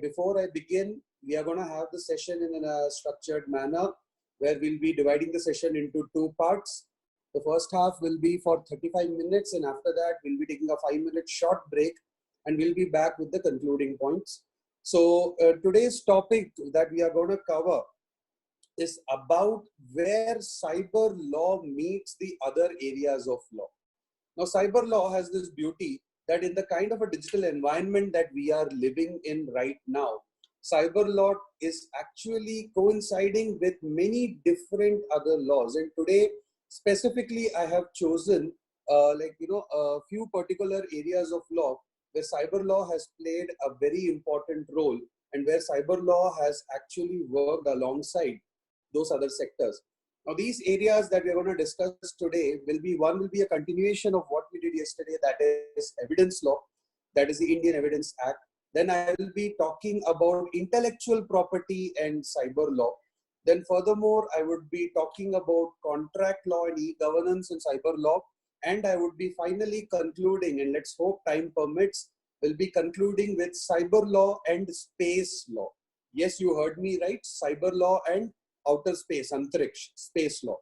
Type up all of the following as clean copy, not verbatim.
before I begin, we are going to have the session in a structured manner where we'll be dividing the session into two parts. The first half will be for 35 minutes, and after that, we'll be taking a 5-minute short break, and we'll be back with the concluding points. So today's topic that we are going to cover is about where cyber law meets the other areas of law. Now, cyber law has this beauty that in the kind of a digital environment that we are living in right now, cyber law is actually coinciding with many different other laws. And today, specifically, I have chosen a few particular areas of law where cyber law has played a very important role and where cyber law has actually worked alongside those other sectors. Now, these areas that we're going to discuss today will be a continuation of what we did yesterday, that is evidence law, that is the Indian Evidence Act. Then I will be talking about intellectual property and cyber law. Then furthermore, I would be talking about contract law and e-governance and cyber law. And I would be finally concluding, and let's hope time permits, will be concluding with cyber law and space law. Yes, you heard me right, cyber law and outer space, antariksh, space law.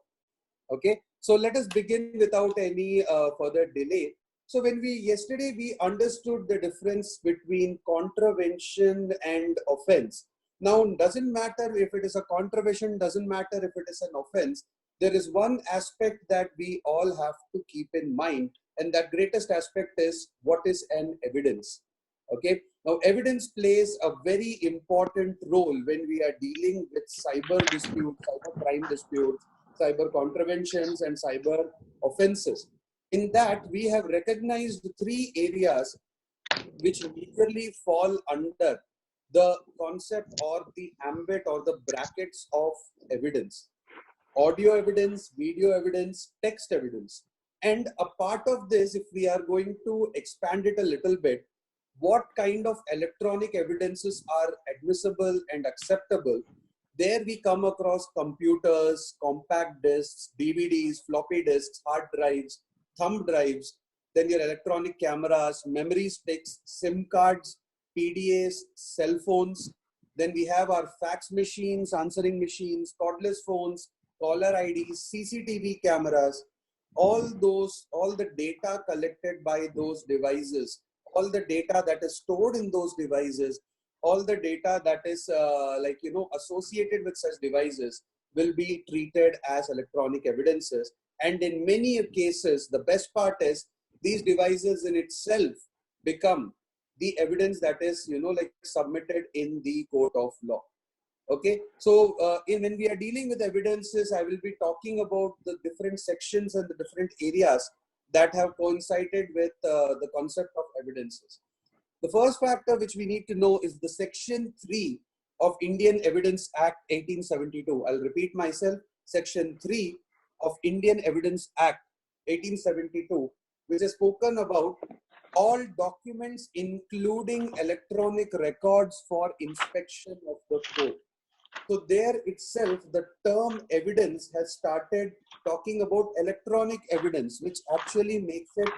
Okay, so let us begin without any further delay. So yesterday we understood the difference between contravention and offense. Now, doesn't matter if it is a contravention, doesn't matter if it is an offense. There is one aspect that we all have to keep in mind, and that greatest aspect is what is an evidence. Okay. Now, evidence plays a very important role when we are dealing with cyber disputes, cyber crime disputes, cyber contraventions, and cyber offenses. In that, we have recognized 3 areas which majorly fall under the concept or the ambit or the brackets of evidence: audio evidence, video evidence, text evidence. And a part of this, if we are going to expand it a little bit, what kind of electronic evidences are admissible and acceptable, there we come across computers, compact discs, DVDs, floppy disks, hard drives, thumb drives, then your electronic cameras, memory sticks, SIM cards, PDAs, cell phones. Then we have our fax machines, answering machines, cordless phones, caller IDs, CCTV cameras, all the data collected by those devices, all the data that is stored in those devices, all the data that is associated with such devices will be treated as electronic evidences. And in many cases, the best part is these devices in itself become the evidence that is, submitted in the court of law. Okay, so when we are dealing with evidences, I will be talking about the different sections and the different areas that have coincided with the concept of evidences. The first factor which we need to know is the Section 3 of Indian Evidence Act 1872. I'll repeat myself, Section 3 of Indian Evidence Act 1872, which has spoken about all documents including electronic records for inspection of the court. So there itself, the term evidence has started talking about electronic evidence, which actually makes it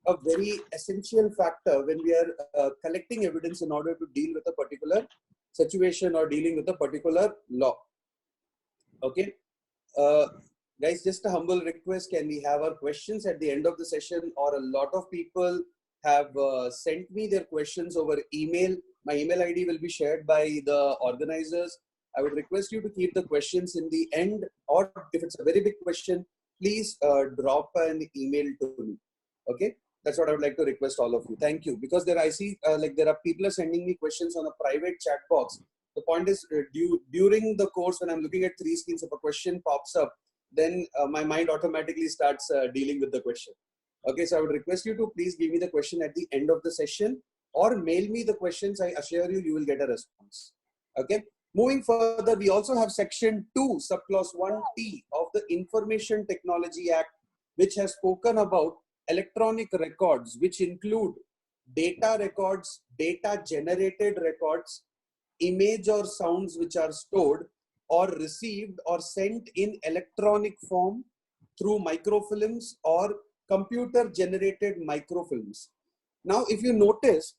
a very essential factor when we are collecting evidence in order to deal with a particular situation or dealing with a particular law. Okay. Guys, just a humble request, can we have our questions at the end of the session? Or a lot of people have sent me their questions over email. My email ID will be shared by the organizers. I would request you to keep the questions in the end, or if it's a very big question, please drop an email to me. Okay, that's what I would like to request all of you. Thank you. Because I see there are people are sending me questions on a private chat box. The point is, during the course, when I'm looking at 3 screens, if a question pops up, then my mind automatically starts dealing with the question. Okay, so I would request you to please give me the question at the end of the session, or mail me the questions. I assure you, you will get a response. Okay. Moving further, we also have Section 2, Subclause 1T of the Information Technology Act, which has spoken about electronic records, which include data records, data generated records, image or sounds which are stored or received or sent in electronic form through microfilms or computer generated microfilms. Now, if you notice,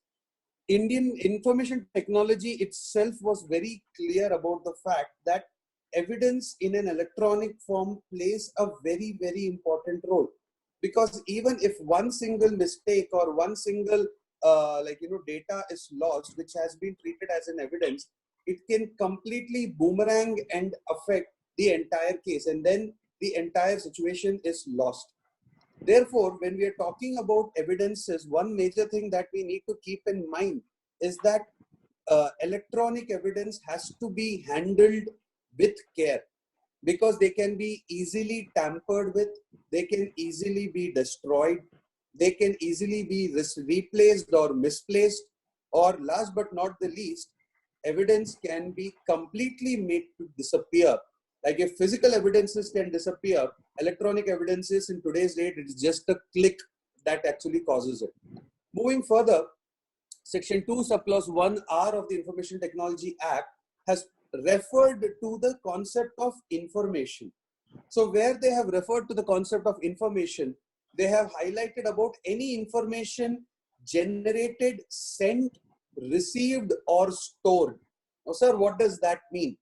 Indian information technology itself was very clear about the fact that evidence in an electronic form plays a very, very important role. Because even if one single mistake or one single data is lost, which has been treated as an evidence, it can completely boomerang and affect the entire case, and then the entire situation is lost. Therefore, when we are talking about evidences, one major thing that we need to keep in mind is that electronic evidence has to be handled with care, because they can be easily tampered with, they can easily be destroyed, they can easily be replaced or misplaced, or last but not the least, evidence can be completely made to disappear. Like if physical evidences can disappear, electronic evidences in today's date, it is just a click that actually causes it. Moving further, Section 2 subclause 1R of the Information Technology Act has referred to the concept of information. So where they have referred to the concept of information, they have highlighted about any information generated, sent, received, or stored. Now, sir, what does that mean?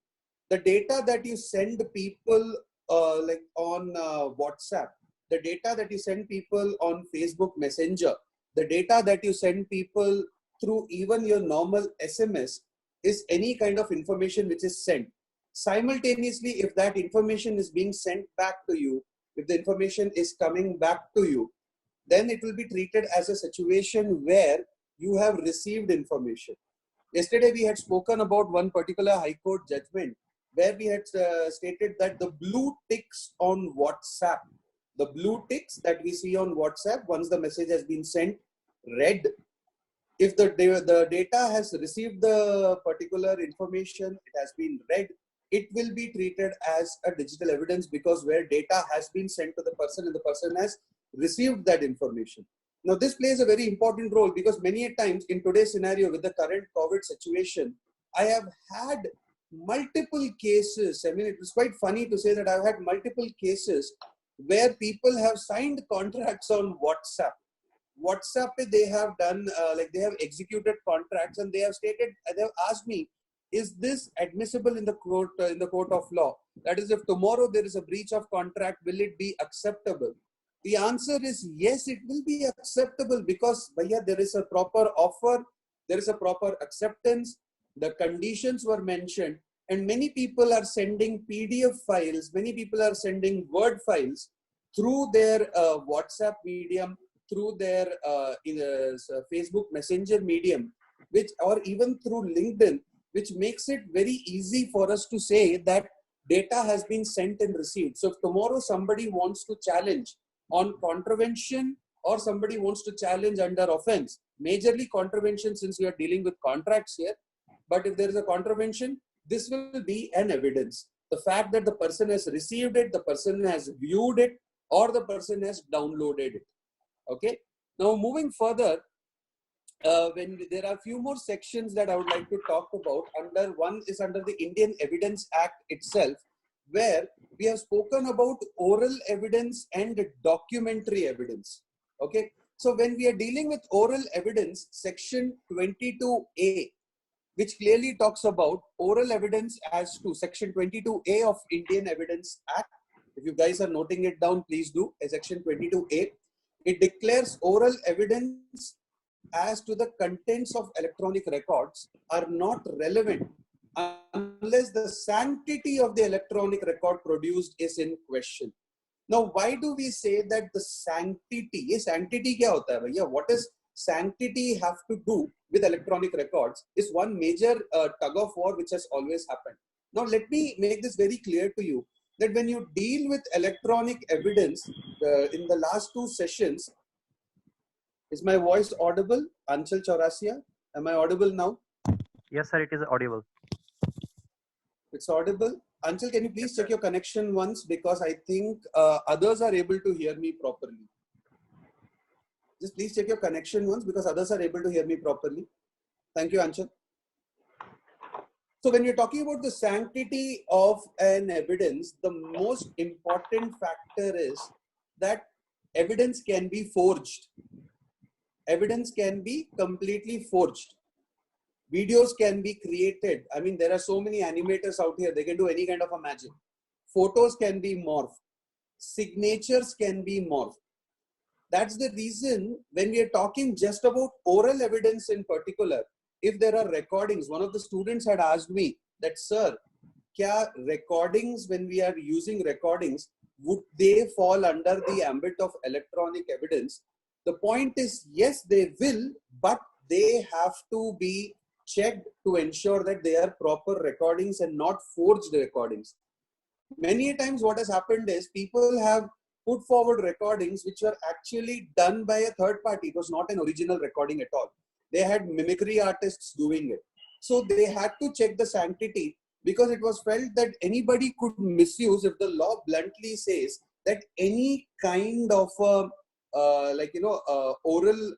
The data that you send people on WhatsApp, the data that you send people on Facebook Messenger, the data that you send people through even your normal SMS is any kind of information which is sent. Simultaneously, if that information is being sent back to you, if the information is coming back to you, then it will be treated as a situation where you have received information. Yesterday, we had spoken about one particular High Court judgment where we had stated that the blue ticks on WhatsApp, the blue ticks that we see on WhatsApp once the message has been sent, read, if the data has received the particular information, it has been read, it will be treated as a digital evidence, because where data has been sent to the person and the person has received that information. Now, this plays a very important role, because many a times in today's scenario with the current COVID situation, I have had multiple cases. I mean, it was quite funny to say that I've had multiple cases where people have signed contracts on WhatsApp. WhatsApp, they have done, they have executed contracts, and they have stated, they have asked me, is this admissible in the court of law? That is, if tomorrow there is a breach of contract, will it be acceptable? The answer is yes, it will be acceptable, because there is a proper offer, there is a proper acceptance, the conditions were mentioned, and many people are sending PDF files, many people are sending Word files through their WhatsApp medium, through their Facebook Messenger medium, or even through LinkedIn, which makes it very easy for us to say that data has been sent and received. So if tomorrow somebody wants to challenge on contravention, or somebody wants to challenge under offense, majorly contravention, since we are dealing with contracts here, but if there is a contravention, this will be an evidence. The fact that the person has received it, the person has viewed it, or the person has downloaded it. Okay. Now, moving further, when there are a few more sections that I would like to talk about. One is under the Indian Evidence Act itself, where we have spoken about oral evidence and documentary evidence. Okay. So when we are dealing with oral evidence, section 22A, which clearly talks about oral evidence as to section 22A of Indian Evidence Act. If you guys are noting it down, please do. Section 22A. It declares oral evidence as to the contents of electronic records are not relevant unless the sanctity of the electronic record produced is in question. Now, why do we say that the sanctity? Ye sanctity kya hota hai bhaiya? What does sanctity have to do with electronic records? Is one major tug of war which has always happened. Now, let me make this very clear to you, that when you deal with electronic evidence, in the last two sessions, is my voice audible? Anchal Chaurasia, am I audible now? Yes, sir, it is audible. It's audible. Anchal, can you please check your connection once, because I think others are able to hear me properly. Just please check your connection once, because others are able to hear me properly. Thank you, Anchal. So when you're talking about the sanctity of an evidence, the most important factor is that evidence can be forged. Evidence can be completely forged. Videos can be created. I mean, there are so many animators out here. They can do any kind of a magic. Photos can be morphed. Signatures can be morphed. That's the reason when we are talking just about oral evidence in particular, if there are recordings, one of the students had asked me that, sir, kya recordings, when we are using recordings, would they fall under the ambit of electronic evidence? The point is, yes, they will, but they have to be checked to ensure that they are proper recordings and not forged recordings. Many times what has happened is people have put forward recordings which were actually done by a third party. It was not an original recording at all. They had mimicry artists doing it. So they had to check the sanctity, because it was felt that anybody could misuse if the law bluntly says that any kind of oral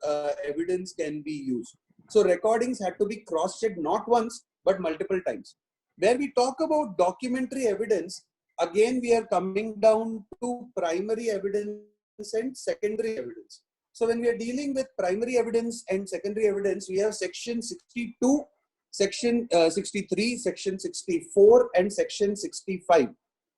evidence can be used. So recordings had to be cross-checked not once but multiple times. Where we talk about documentary evidence, again we are coming down to primary evidence and secondary evidence. So when we are dealing with primary evidence and secondary evidence, we have section 62, section 63, section 64 and section 65.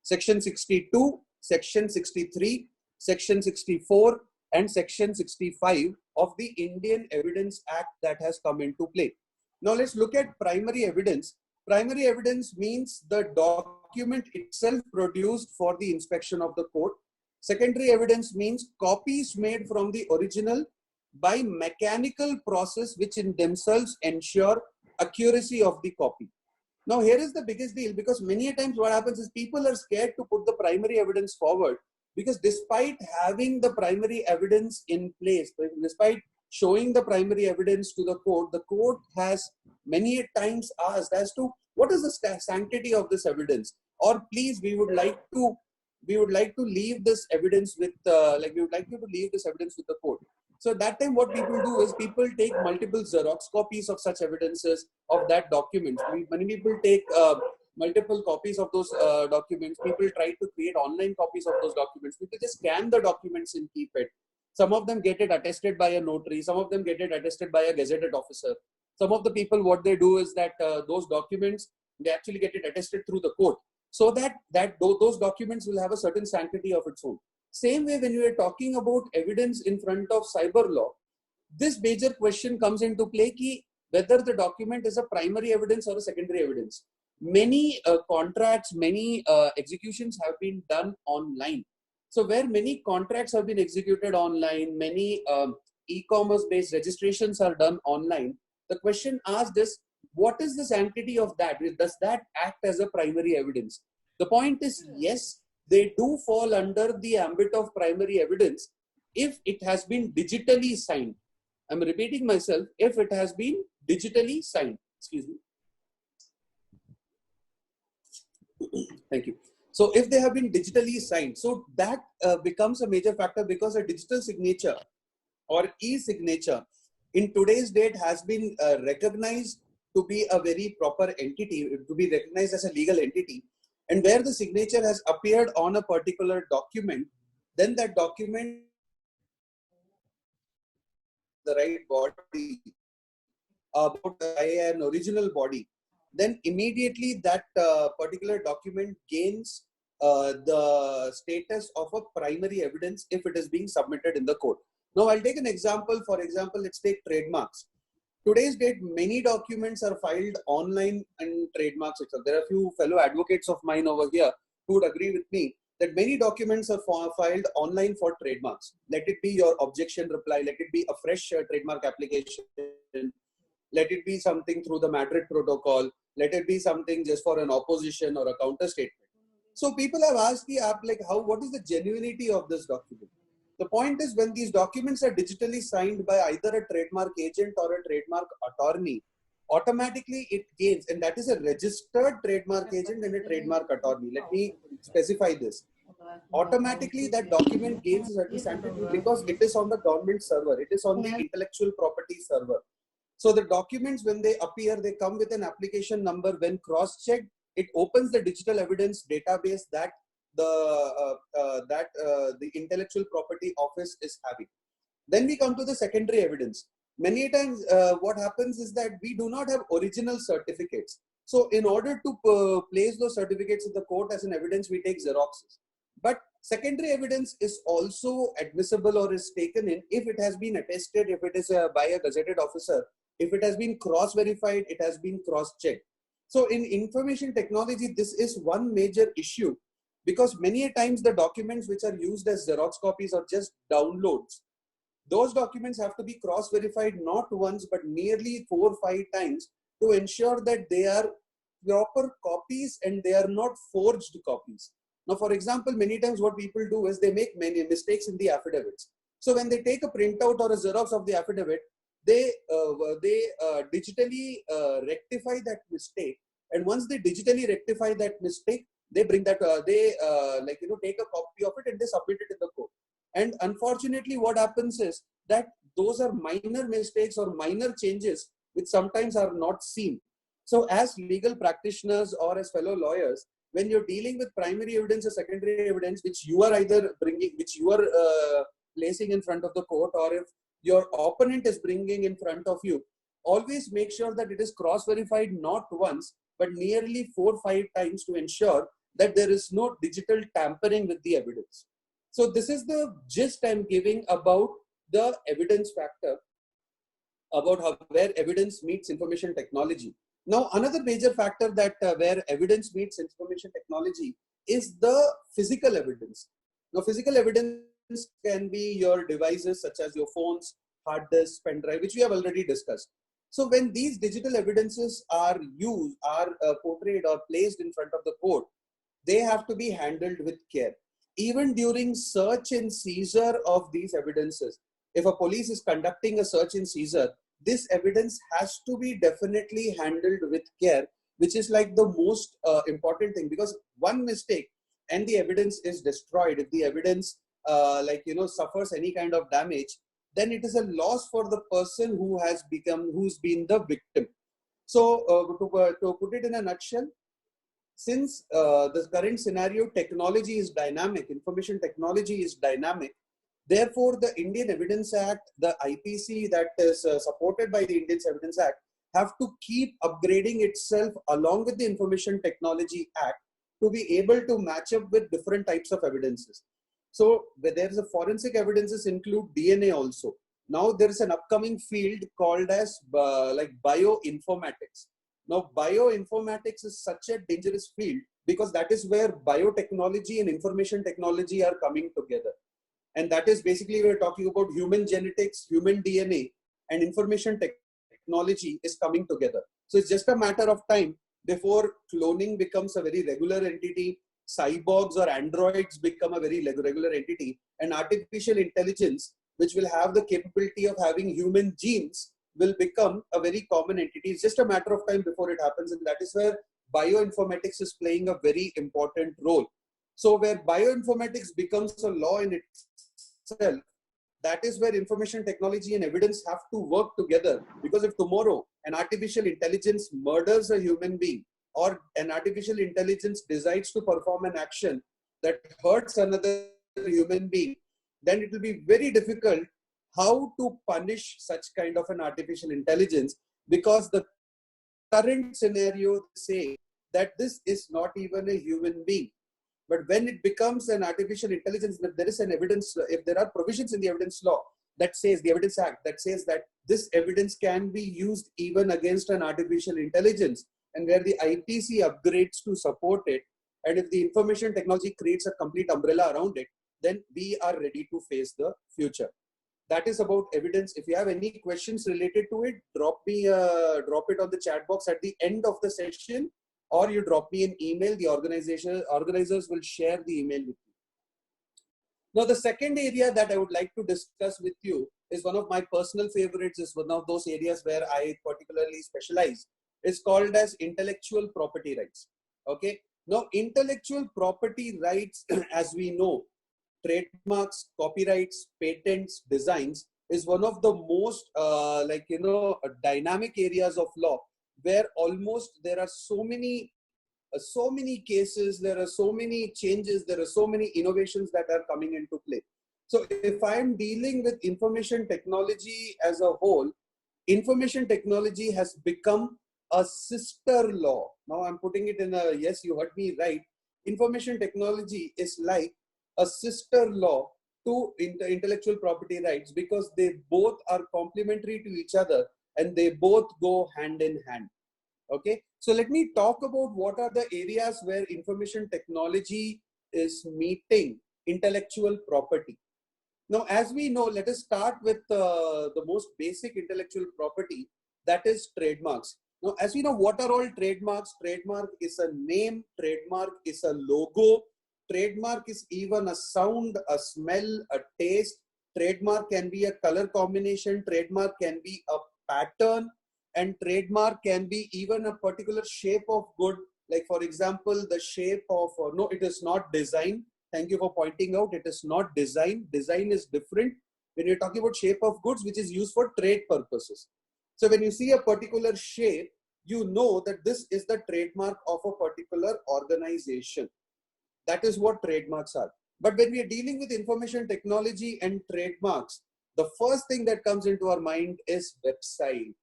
Section 62, section 63, section 64 and section 65 of the Indian Evidence Act that has come into play. Now let's look at primary evidence. Primary evidence means the document itself produced for the inspection of the court. Secondary evidence means copies made from the original by mechanical process which in themselves ensure accuracy of the copy. Now here is the biggest deal, because many a times what happens is people are scared to put the primary evidence forward, because despite having the primary evidence in place, despite showing the primary evidence to the court has many a times asked as to what is the sanctity of this evidence, or please we would like to leave this evidence with we would like you to leave this evidence with the court. So at that time what people do is people take multiple Xerox copies of such evidences of that document. Many people take multiple copies of those documents. People try to create online copies of those documents. People just scan the documents and keep it. Some of them get it attested by a notary. Some of them get it attested by a gazetted officer. Some of the people, what they do is that those documents, they actually get it attested through the court, so that those documents will have a certain sanctity of its own. Same way, when you are talking about evidence in front of cyber law, this major question comes into play ki whether the document is a primary evidence or a secondary evidence. Many contracts, many executions have been done online. So where many contracts have been executed online, many e-commerce based registrations are done online, the question asked is, what is the sanctity of that? Does that act as a primary evidence? The point is, yes, they do fall under the ambit of primary evidence if it has been digitally signed. I'm repeating myself, if it has been digitally signed. Excuse me. Thank you. So if they have been digitally signed, so that becomes a major factor, because a digital signature or e-signature in today's date has been recognized to be a very proper entity, to be recognized as a legal entity. And where the signature has appeared on a particular document, then that document, the right body, about an original body, then immediately that particular document gains the status of a primary evidence if it is being submitted in the court. Now I'll take an example. For example, let's take trademarks. Today's date, many documents are filed online in trademarks itself. There are a few fellow advocates of mine over here who would agree with me that many documents are filed online for trademarks. Let it be your objection reply, let it be a fresh trademark application, let it be something through the Madrid Protocol, let it be something just for an opposition or a counter statement. So people have asked the app, like, what is the genuinity of this document? The point is, when these documents are digitally signed by either a trademark agent or a trademark attorney, automatically it gains, and that is a registered trademark agent and a trademark attorney. Let me specify this. Automatically that document gains a certain sanctity because it is on the government server. It is on the intellectual property server. So the documents, when they appear, they come with an application number. When cross-checked, it opens the digital evidence database that the intellectual property office is having. Then we come to the secondary evidence. Many times what happens is that we do not have original certificates. So in order to place those certificates in the court as an evidence, we take xeroxes. But secondary evidence is also admissible or is taken in if it has been attested, if it is by a gazetted officer, if it has been cross-verified, it has been cross-checked. So in information technology, this is one major issue, because many times the documents which are used as Xerox copies are just downloads. Those documents have to be cross-verified not once but nearly 4 or 5 times to ensure that they are proper copies and they are not forged copies. Now, for example, many times what people do is they make many mistakes in the affidavits. So when they take a printout or a Xerox of the affidavit, they digitally rectify that mistake. And once they digitally rectify that mistake, they bring that, take a copy of it and they submit it in the court. And unfortunately, what happens is that those are minor mistakes or minor changes which sometimes are not seen. So as legal practitioners or as fellow lawyers, when you're dealing with primary evidence or secondary evidence, which you are either bringing, which you are placing in front of the court, or if your opponent is bringing in front of you, always make sure that it is cross-verified not once, but nearly 4 or 5 times to ensure that there is no digital tampering with the evidence. So this is the gist I'm giving about the evidence factor, about how, where evidence meets information technology. Now, another major factor that where evidence meets information technology is the physical evidence. Now, physical evidence can be your devices such as your phones, hard disk, pen drive, which we have already discussed. So when these digital evidences are used, are portrayed or placed in front of the court, they have to be handled with care. Even during search and seizure of these evidences, if a police is conducting a search and seizure, this evidence has to be definitely handled with care, which is like the most important thing, because one mistake and the evidence is destroyed. If the evidence suffers any kind of damage, then it is a loss for the person who's been the victim. So to put it in a nutshell, since the current scenario, technology is dynamic, information technology is dynamic, therefore the Indian Evidence Act, the IPC that is supported by the Indian Evidence Act, have to keep upgrading itself along with the Information Technology Act to be able to match up with different types of evidences. So where there is a forensic evidences include DNA also. Now there is an upcoming field called as bioinformatics. Now bioinformatics is such a dangerous field because that is where biotechnology and information technology are coming together. And that is basically, we're talking about human genetics, human DNA, and information technology is coming together. So it's just a matter of time before cloning becomes a very regular entity, cyborgs or androids become a very regular entity, and artificial intelligence, which will have the capability of having human genes, will become a very common entity. It's just a matter of time before it happens, and that is where bioinformatics is playing a very important role. So where bioinformatics becomes a law in itself, that is where information technology and evidence have to work together. Because if tomorrow an artificial intelligence murders a human being, or an artificial intelligence decides to perform an action that hurts another human being, then it will be very difficult how to punish such kind of an artificial intelligence, because the current scenario say that this is not even a human being. But when it becomes an artificial intelligence, if there is an evidence, if there are provisions in the evidence law that says, the Evidence Act, that says that this evidence can be used even against an artificial intelligence, and where the IPC upgrades to support it, and if the information technology creates a complete umbrella around it, then we are ready to face the future. That is about evidence. If you have any questions related to it, drop it on the chat box at the end of the session, or you drop me an email. The organizers will share the email with you. Now, the second area that I would like to discuss with you is one of my personal favorites, is one of those areas where I particularly specialize. It's called as intellectual property rights. Okay. Now, intellectual property rights, as we know, trademarks, copyrights, patents, designs, is one of the most dynamic areas of law, where almost there are so many cases, there are so many changes, there are so many innovations that are coming into play. So if I'm dealing with information technology as a whole, information technology has become a sister law. Now I'm putting it in a, yes, you heard me right. Information technology is like a sister law to intellectual property rights because they both are complementary to each other and they both go hand in hand. Okay, so let me talk about what are the areas where information technology is meeting intellectual property. Now, as we know, let us start with the most basic intellectual property, that is trademarks. Now, as we know, what are all trademarks? Trademark is a name, trademark is a logo, trademark is even a sound, a smell, a taste. Trademark can be a color combination, trademark can be a pattern, and trademark can be even a particular shape of good. Like for example, the shape of, no, it is not design. Thank you for pointing out, it is not design. Design is different when you're talking about shape of goods, which is used for trade purposes. So when you see a particular shape, you know that this is the trademark of a particular organization. That is what trademarks are. But when we are dealing with information technology and trademarks, the first thing that comes into our mind is website.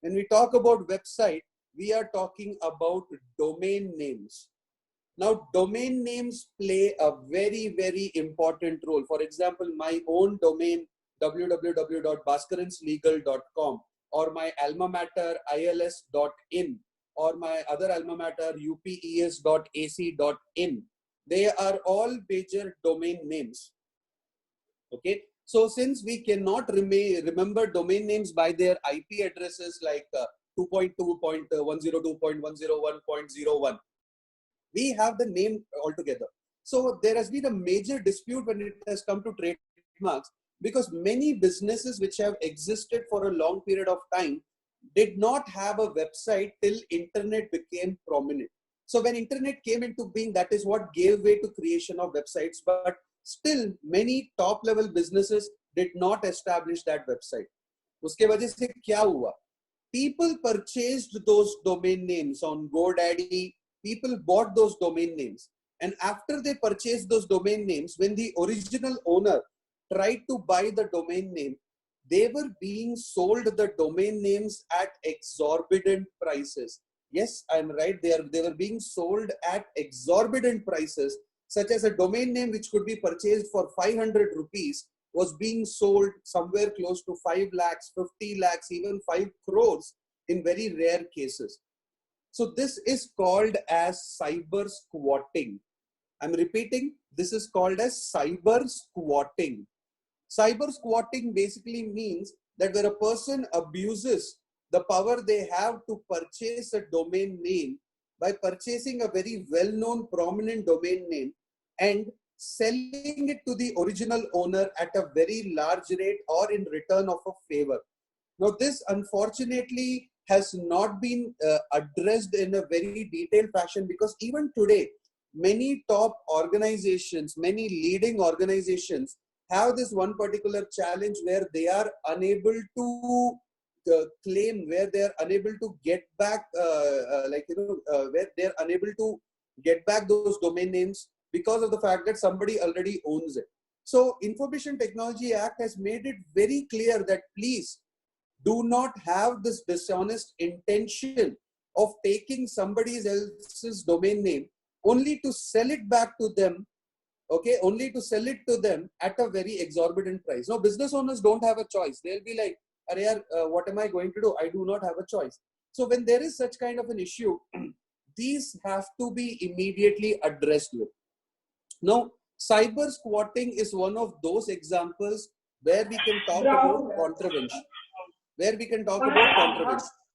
When we talk about website, we are talking about domain names. Now, domain names play a very, very important role. For example, my own domain, www.bhaskaranslegal.com, or my alma mater, ils.in, or my other alma mater, upes.ac.in. They are all major domain names. Okay. So since we cannot remember domain names by their IP addresses like 2.2.102.101.01, we have the name altogether. So there has been a major dispute when it has come to trademarks because many businesses which have existed for a long period of time did not have a website till internet became prominent. So when internet came into being, that is what gave way to creation of websites. But still, many top level businesses did not establish that website. उसके वजह से क्या हुआ? People purchased those domain names on GoDaddy. People bought those domain names. And after they purchased those domain names, when the original owner tried to buy the domain name, they were being sold the domain names at exorbitant prices. Yes, I'm right. They were being sold at exorbitant prices, such as a domain name which could be purchased for 500 rupees was being sold somewhere close to 5 lakhs, 50 lakhs, even 5 crores in very rare cases. So this is called as cyber squatting. I'm repeating, this is called as cyber squatting. Cyber squatting basically means that where a person abuses the power they have to purchase a domain name by purchasing a very well-known prominent domain name and selling it to the original owner at a very large rate or in return of a favor. Now this unfortunately has not been addressed in a very detailed fashion because even today, many top organizations, many leading organizations have this one particular challenge where they are unable to claim, where they are unable to get back, where they are unable to get back those domain names because of the fact that somebody already owns it. So Information Technology Act has made it very clear that please do not have this dishonest intention of taking somebody else's domain name only to sell it back to them. Okay, only to sell it to them at a very exorbitant price. Now, business owners don't have a choice. They'll be like, what am I going to do? I do not have a choice. So when there is such kind of an issue, these have to be immediately addressed with. Now, cyber squatting is one of those examples where we can talk about contravention.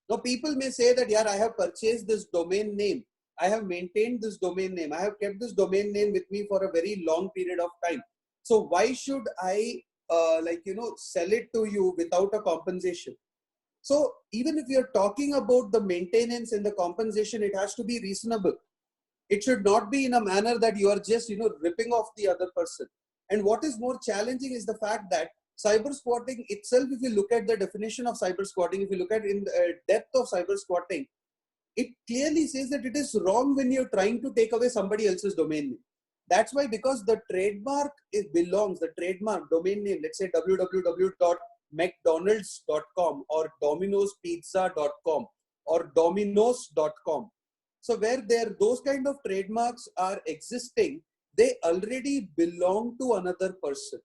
Now, people may say that, yeah, I have purchased this domain name. I have maintained this domain name. I have kept this domain name with me for a very long period of time. So why should I, sell it to you without a compensation? So even if you're talking about the maintenance and the compensation, it has to be reasonable. It should not be in a manner that you are just, ripping off the other person. And what is more challenging is the fact that cyber squatting itself, if you look at the definition of cyber squatting, if you look at in the depth of cyber squatting, it clearly says that it is wrong when you're trying to take away somebody else's domain name. That's why, because the trademark belongs, the trademark domain name, let's say www mcdonalds.com or dominospizza.com or dominoes.com. So where those kind of trademarks are existing, they already belong to another person.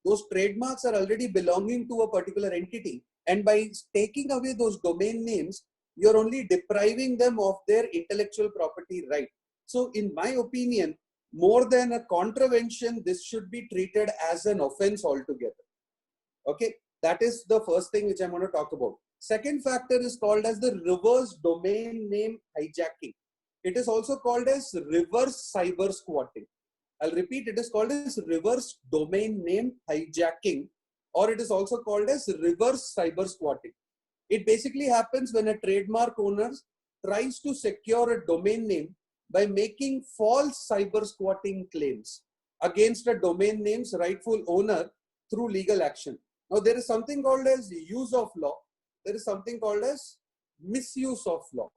Those trademarks are already belonging to a particular entity. And by taking away those domain names, you're only depriving them of their intellectual property right. So in my opinion, more than a contravention, this should be treated as an offense altogether. Okay, that is the first thing which I'm going to talk about. Second factor is called as the reverse domain name hijacking. It is also called as reverse cyber squatting. I'll repeat, it is called as reverse domain name hijacking, or it is also called as reverse cyber squatting. It basically happens when a trademark owner tries to secure a domain name by making false cyber squatting claims against a domain name's rightful owner through legal action. Now, there is something called as use of law. There is something called as misuse of law.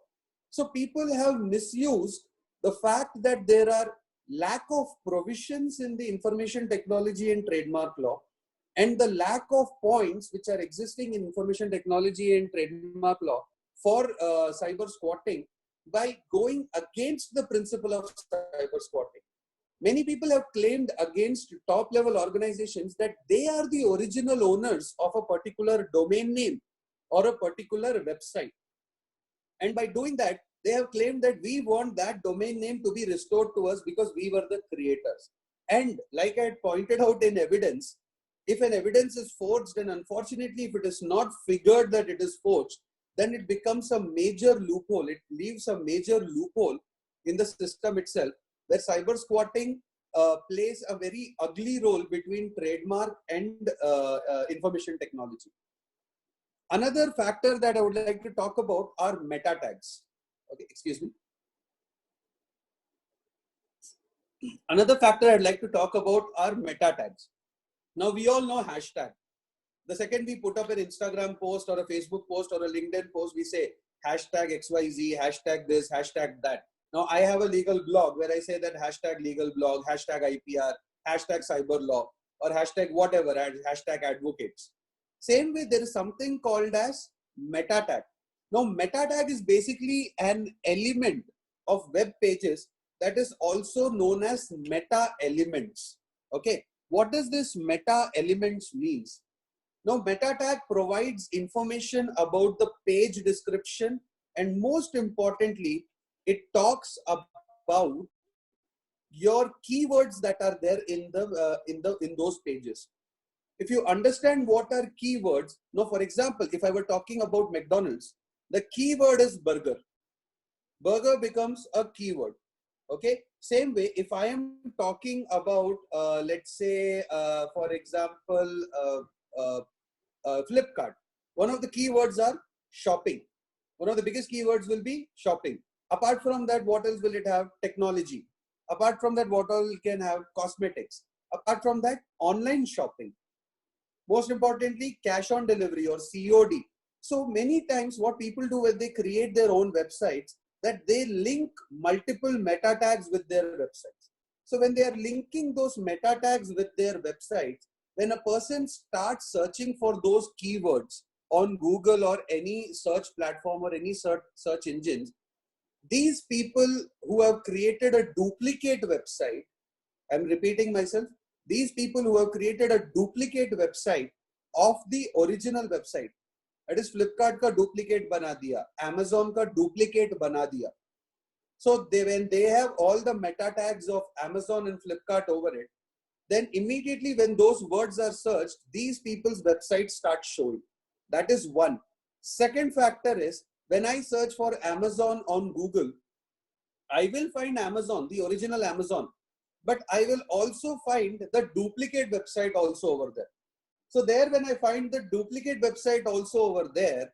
So people have misused the fact that there are lack of provisions in the information technology and trademark law, and the lack of points which are existing in information technology and trademark law for cyber squatting by going against the principle of cyber squatting. Many people have claimed against top level organizations that they are the original owners of a particular domain name or a particular website. And by doing that, they have claimed that we want that domain name to be restored to us because we were the creators. And like I had pointed out in evidence, if an evidence is forged, and unfortunately, if it is not figured that it is forged, then it becomes a major loophole. It leaves a major loophole in the system itself, where cyber squatting plays a very ugly role between trademark and information technology. Another factor that I would like to talk about are meta tags. Okay, excuse me. Another factor I'd like to talk about are meta tags. Now, we all know hashtag. The second we put up an Instagram post or a Facebook post or a LinkedIn post, we say hashtag XYZ, hashtag this, hashtag that. Now, I have a legal blog where I say that hashtag legal blog, hashtag IPR, hashtag cyber law, or hashtag whatever, hashtag advocates. Same way, there is something called as meta tag. Now, meta tag is basically an element of web pages that is also known as meta elements. Okay, what does this meta elements means? Now, meta tag provides information about the page description, and most importantly, it talks about your keywords that are there in those pages. If you understand what are keywords, now for example, if I were talking about McDonald's, the keyword is burger. Burger becomes a keyword. Okay. Same way, if I am talking about, let's say, for example, Flipkart, one of the keywords are shopping. One of the biggest keywords will be shopping. Apart from that, what else will it have? Technology. Apart from that, what else can have? Cosmetics. Apart from that, online shopping. Most importantly, cash on delivery or COD. So many times what people do when they create their own websites, that they link multiple meta tags with their websites. So when they are linking those meta tags with their websites, when a person starts searching for those keywords on Google or any search platform or any search engines, these people who have created a duplicate website, I'm repeating myself, these people who have created a duplicate website of the original website, that is Flipkart ka duplicate bana diya, Amazon ka duplicate bana diya. So when they have all the meta tags of Amazon and Flipkart over it, then immediately when those words are searched, these people's websites start showing. That is one. Second factor is, when I search for Amazon on Google, I will find Amazon, the original Amazon, but I will also find the duplicate website also over there. So there, when I find the duplicate website also over there,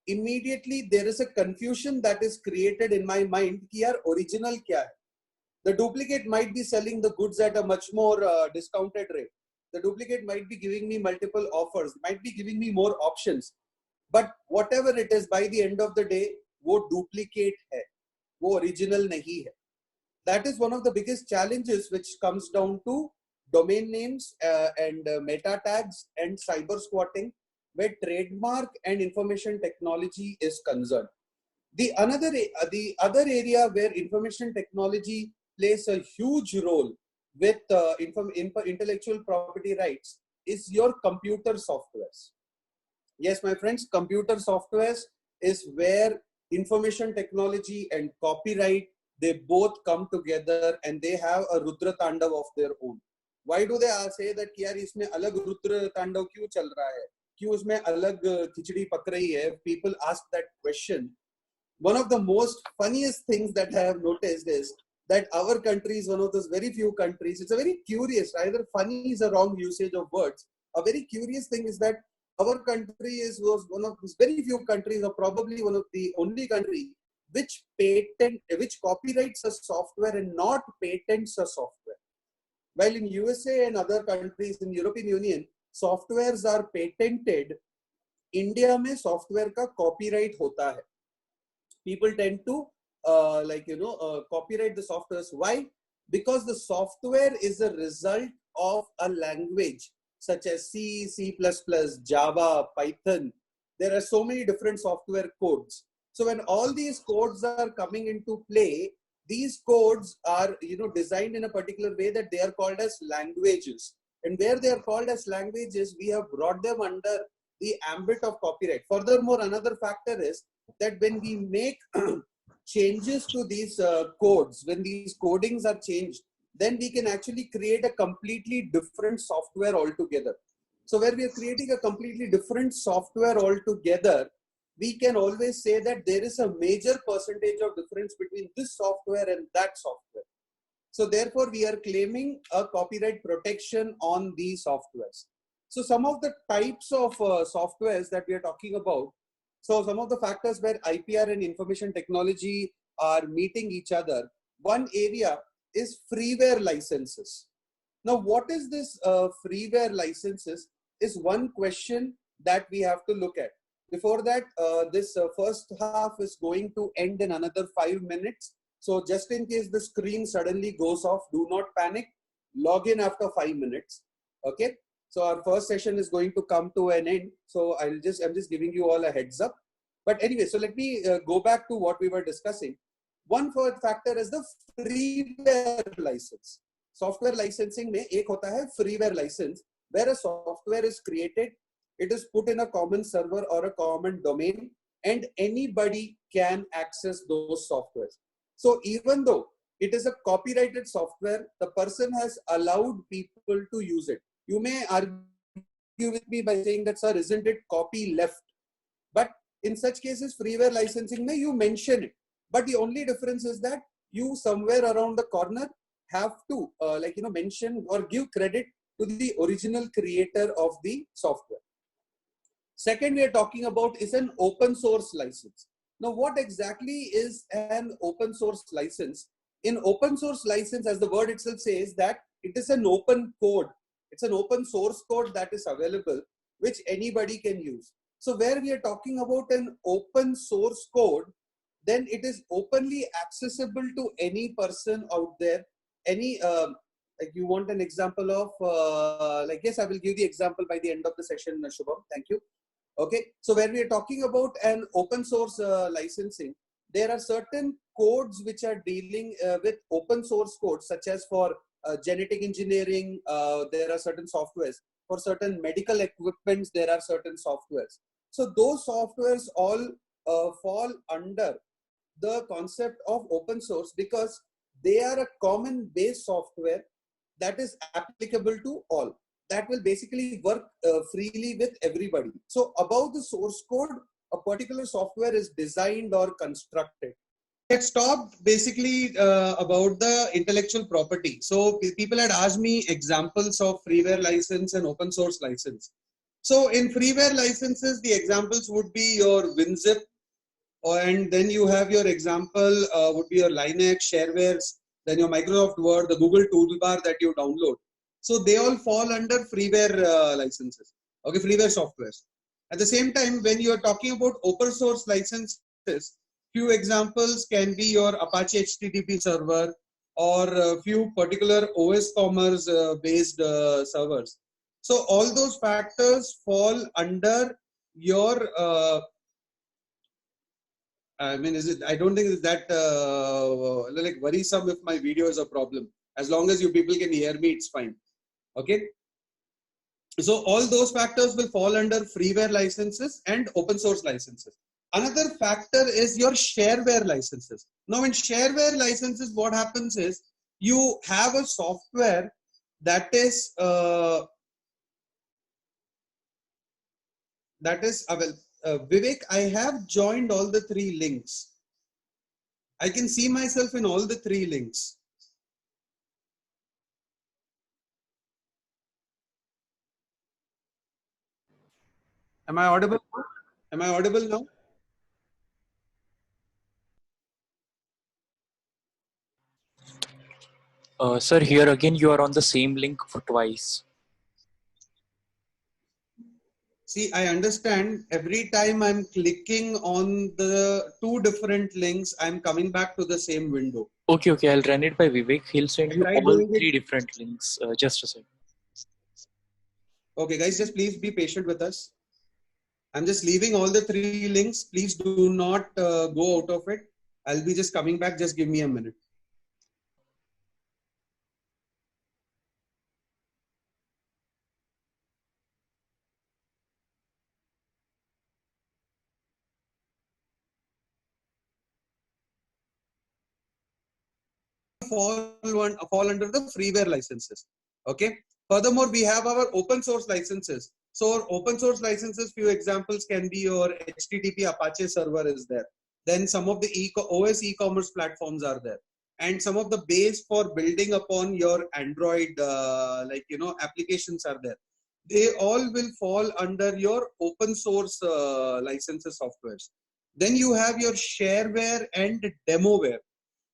immediately there is a confusion that is created in my mind ki yaar original kya hai. The duplicate might be selling the goods at a much more discounted rate. The duplicate might be giving me multiple offers, might be giving me more options. But whatever it is, by the end of the day, wo duplicate hai, wo original nahi hai. That is one of the biggest challenges which comes down to domain names and meta tags and cyber squatting. where trademark and information technology is concerned. The other area where information technology plays a huge role with intellectual property rights is your computer softwares. Yes, my friends, computer softwares is where information technology and copyright, they both come together and they have a Rudra Tandav of their own. Why do they say that यार इसमें अलग रुद्र तांडव क्यों चल रहा है, क्यों उसमें अलग खिचड़ी पक रही है? People ask that question. One of the most funniest things that I have noticed is that our country is one of those very few countries. It's a very curious, either funny is a wrong usage of words. A very curious thing is that our country was one of those very few countries, or probably one of the only country, which copyrights a software and not patents a software. While in USA and other countries in European Union, softwares are patented, India में software का copyright होता है. People tend to copyright the softwares. Why? Because the software is a result of a language such as C, C++, Java, Python. There are so many different software codes. So when all these codes are coming into play, these codes are designed in a particular way that they are called as languages. And where they are called as languages, we have brought them under the ambit of copyright. Furthermore, another factor is that when we make changes to these codes, when these codings are changed, then we can actually create a completely different software altogether. So where we are creating a completely different software altogether, we can always say that there is a major percentage of difference between this software and that software. So therefore, we are claiming a copyright protection on these softwares. So some of the types of softwares that we are talking about, so some of the factors where IPR and information technology are meeting each other, one area is freeware licenses. Now, what is this freeware licenses is one question that we have to look at. Before that, this first half is going to end in another 5 minutes. So just in case the screen suddenly goes off, do not panic. Log in after 5 minutes. Okay. So our first session is going to come to an end. So I'm just giving you all a heads up. But anyway, so let me go back to what we were discussing. One factor is the freeware license. Software licensing में एक होता है freeware license, where a software is created, it is put in a common server or a common domain, and anybody can access those softwares. So even though it is a copyrighted software, the person has allowed people to use it. You may argue with me by saying that, sir, isn't it copy left? But in such cases, freeware licensing may you mention it. But the only difference is that you somewhere around the corner have to mention or give credit to the original creator of the software. Second, we are talking about is an open source license. Now, what exactly is an open source license? In open source license, as the word itself says, that it is an open code. It's an open source code that is available, which anybody can use. So where we are talking about an open source code, then it is openly accessible to any person out there. Any, like you want an example of, yes, I will give the example by the end of the session, Shubham. Thank you. Okay. So when we are talking about an open source licensing, there are certain codes which are dealing with open source codes, such as for genetic engineering, there are certain softwares. For certain medical equipments, there are certain softwares. So those softwares all fall under the concept of open source because they are a common base software that is applicable to all. That will basically work freely with everybody. So about the source code, a particular software is designed or constructed. Let's talk basically about the intellectual property. So people had asked me examples of freeware license and open source license. So in freeware licenses, the examples would be your WinZip, and then you have your example would be your Linux, sharewares, then your Microsoft Word, the Google Toolbar that you download. So they all fall under freeware licenses, okay, freeware softwares. At the same time, when you are talking about open source licenses, few examples can be your Apache HTTP server or a few particular OS Commerce based servers. So all those factors fall under your I mean, I don't think it's that like worrisome if my video is a problem. As long as you people can hear me, it's fine. Okay. So all those factors will fall under freeware licenses and open source licenses. Another factor is your shareware licenses. Now in shareware licenses, what happens is you have a software that is Vivek, I have joined all the 3 links. I can see myself in all the 3 links. Am I audible? Am I audible now? Sir, here again you are on the same link for twice. See, I understand every time I'm clicking on the 2 different links, I'm coming back to the same window. Okay, I'll run it by Vivek. He'll send you all 3 different links. Just a second. Okay, guys, just please be patient with us. I'm just leaving all the 3 links. Please do not go out of it. I'll be just coming back. Just give me a minute. Fall under the freeware licenses. Okay. Furthermore, we have our open source licenses. So our open source licenses, few examples can be your HTTP Apache server is there. Then some of the OS e-commerce platforms are there. And some of the base for building upon your Android, applications are there. They all will fall under your open source licenses softwares. Then you have your shareware and demoware.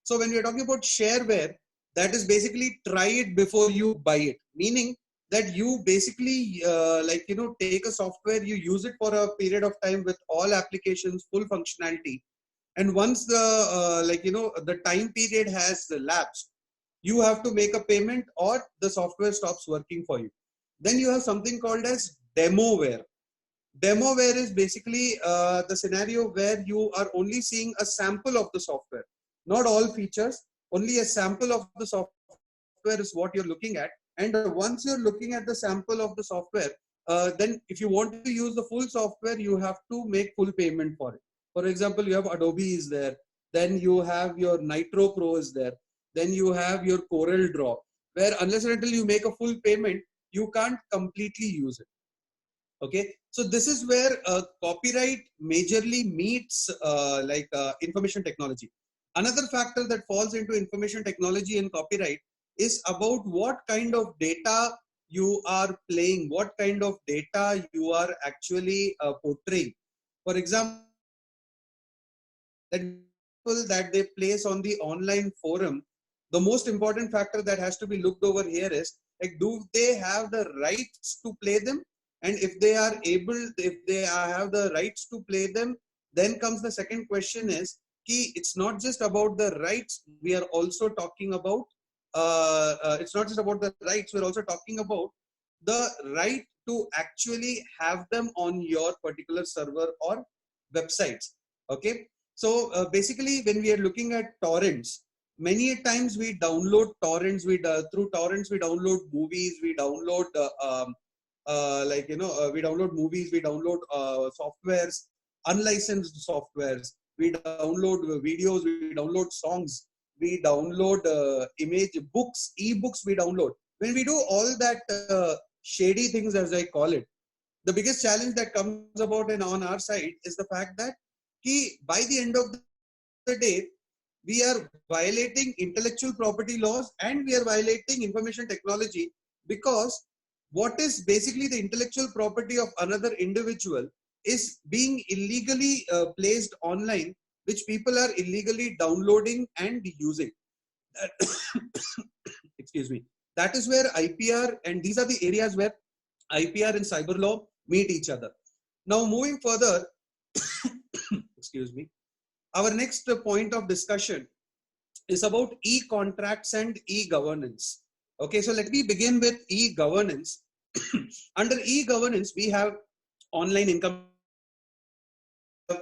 So when we're talking about shareware, that is basically try it before you buy it. Meaning that you basically take a software, you use it for a period of time with all applications, full functionality. And once the time period has lapsed, you have to make a payment or the software stops working for you. Then you have something called as demoware. Demoware is basically the scenario where you are only seeing a sample of the software. Not all features, only a sample of the software is what you're looking at. And once you're looking at the sample of the software, then if you want to use the full software, you have to make full payment for it. For example, you have Adobe is there. Then you have your Nitro Pro is there. Then you have your Corel Draw, where unless and until you make a full payment, you can't completely use it. Okay, so this is where copyright majorly meets information technology. Another factor that falls into information technology and copyright is about what kind of data you are playing, what kind of data you are actually portraying. For example, that they place on the online forum, the most important factor that has to be looked over here is, like, do they have the rights to play them? And if they are able, if they have the rights to play them, then comes the second question is, it's not just about the rights, we are also talking about, it's not just about the rights, we're also talking about the right to actually have them on your particular server or websites. Okay, so basically when we are looking at torrents, many times we download torrents, through torrents we download movies, we download we download movies, we download softwares, unlicensed softwares, we download videos, we download songs, we download image books, ebooks we download. When we do all that shady things, as I call it, the biggest challenge that comes about on our side is the fact that by the end of the day, we are violating intellectual property laws and we are violating information technology, because what is basically the intellectual property of another individual is being illegally placed online, which people are illegally downloading and using. Excuse me. That is where IPR, and these are the areas where IPR and cyber law meet each other. Now moving further, excuse me, our next point of discussion is about e-contracts and e-governance. Okay, so let me begin with e-governance. Under e-governance, we have online income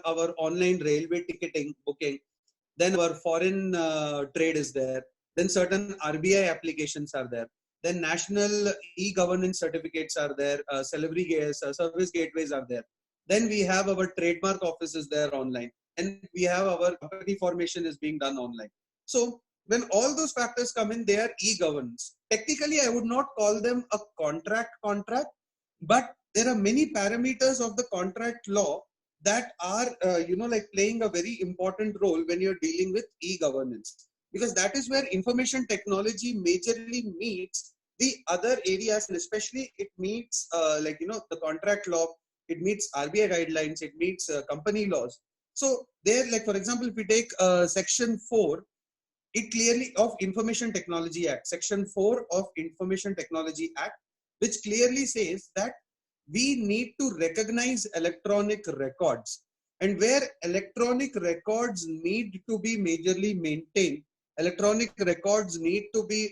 our online railway ticketing booking. Then our foreign trade is there. Then certain RBI applications are there. Then national e-governance certificates are there. Service gateways are there. Then we have our trademark offices there online. And we have our company formation is being done online. So when all those factors come in, they are e-governance. Technically, I would not call them a contract, but there are many parameters of the contract law that are, like playing a very important role when you're dealing with e-governance, because that is where information technology majorly meets the other areas, and especially it meets, the contract law, it meets RBI guidelines, it meets company laws. So there, like for example, if we take Section 4, it clearly of Information Technology Act, Section 4 of Information Technology Act, which clearly says that we need to recognize electronic records, and where electronic records need to be majorly maintained, electronic records need to be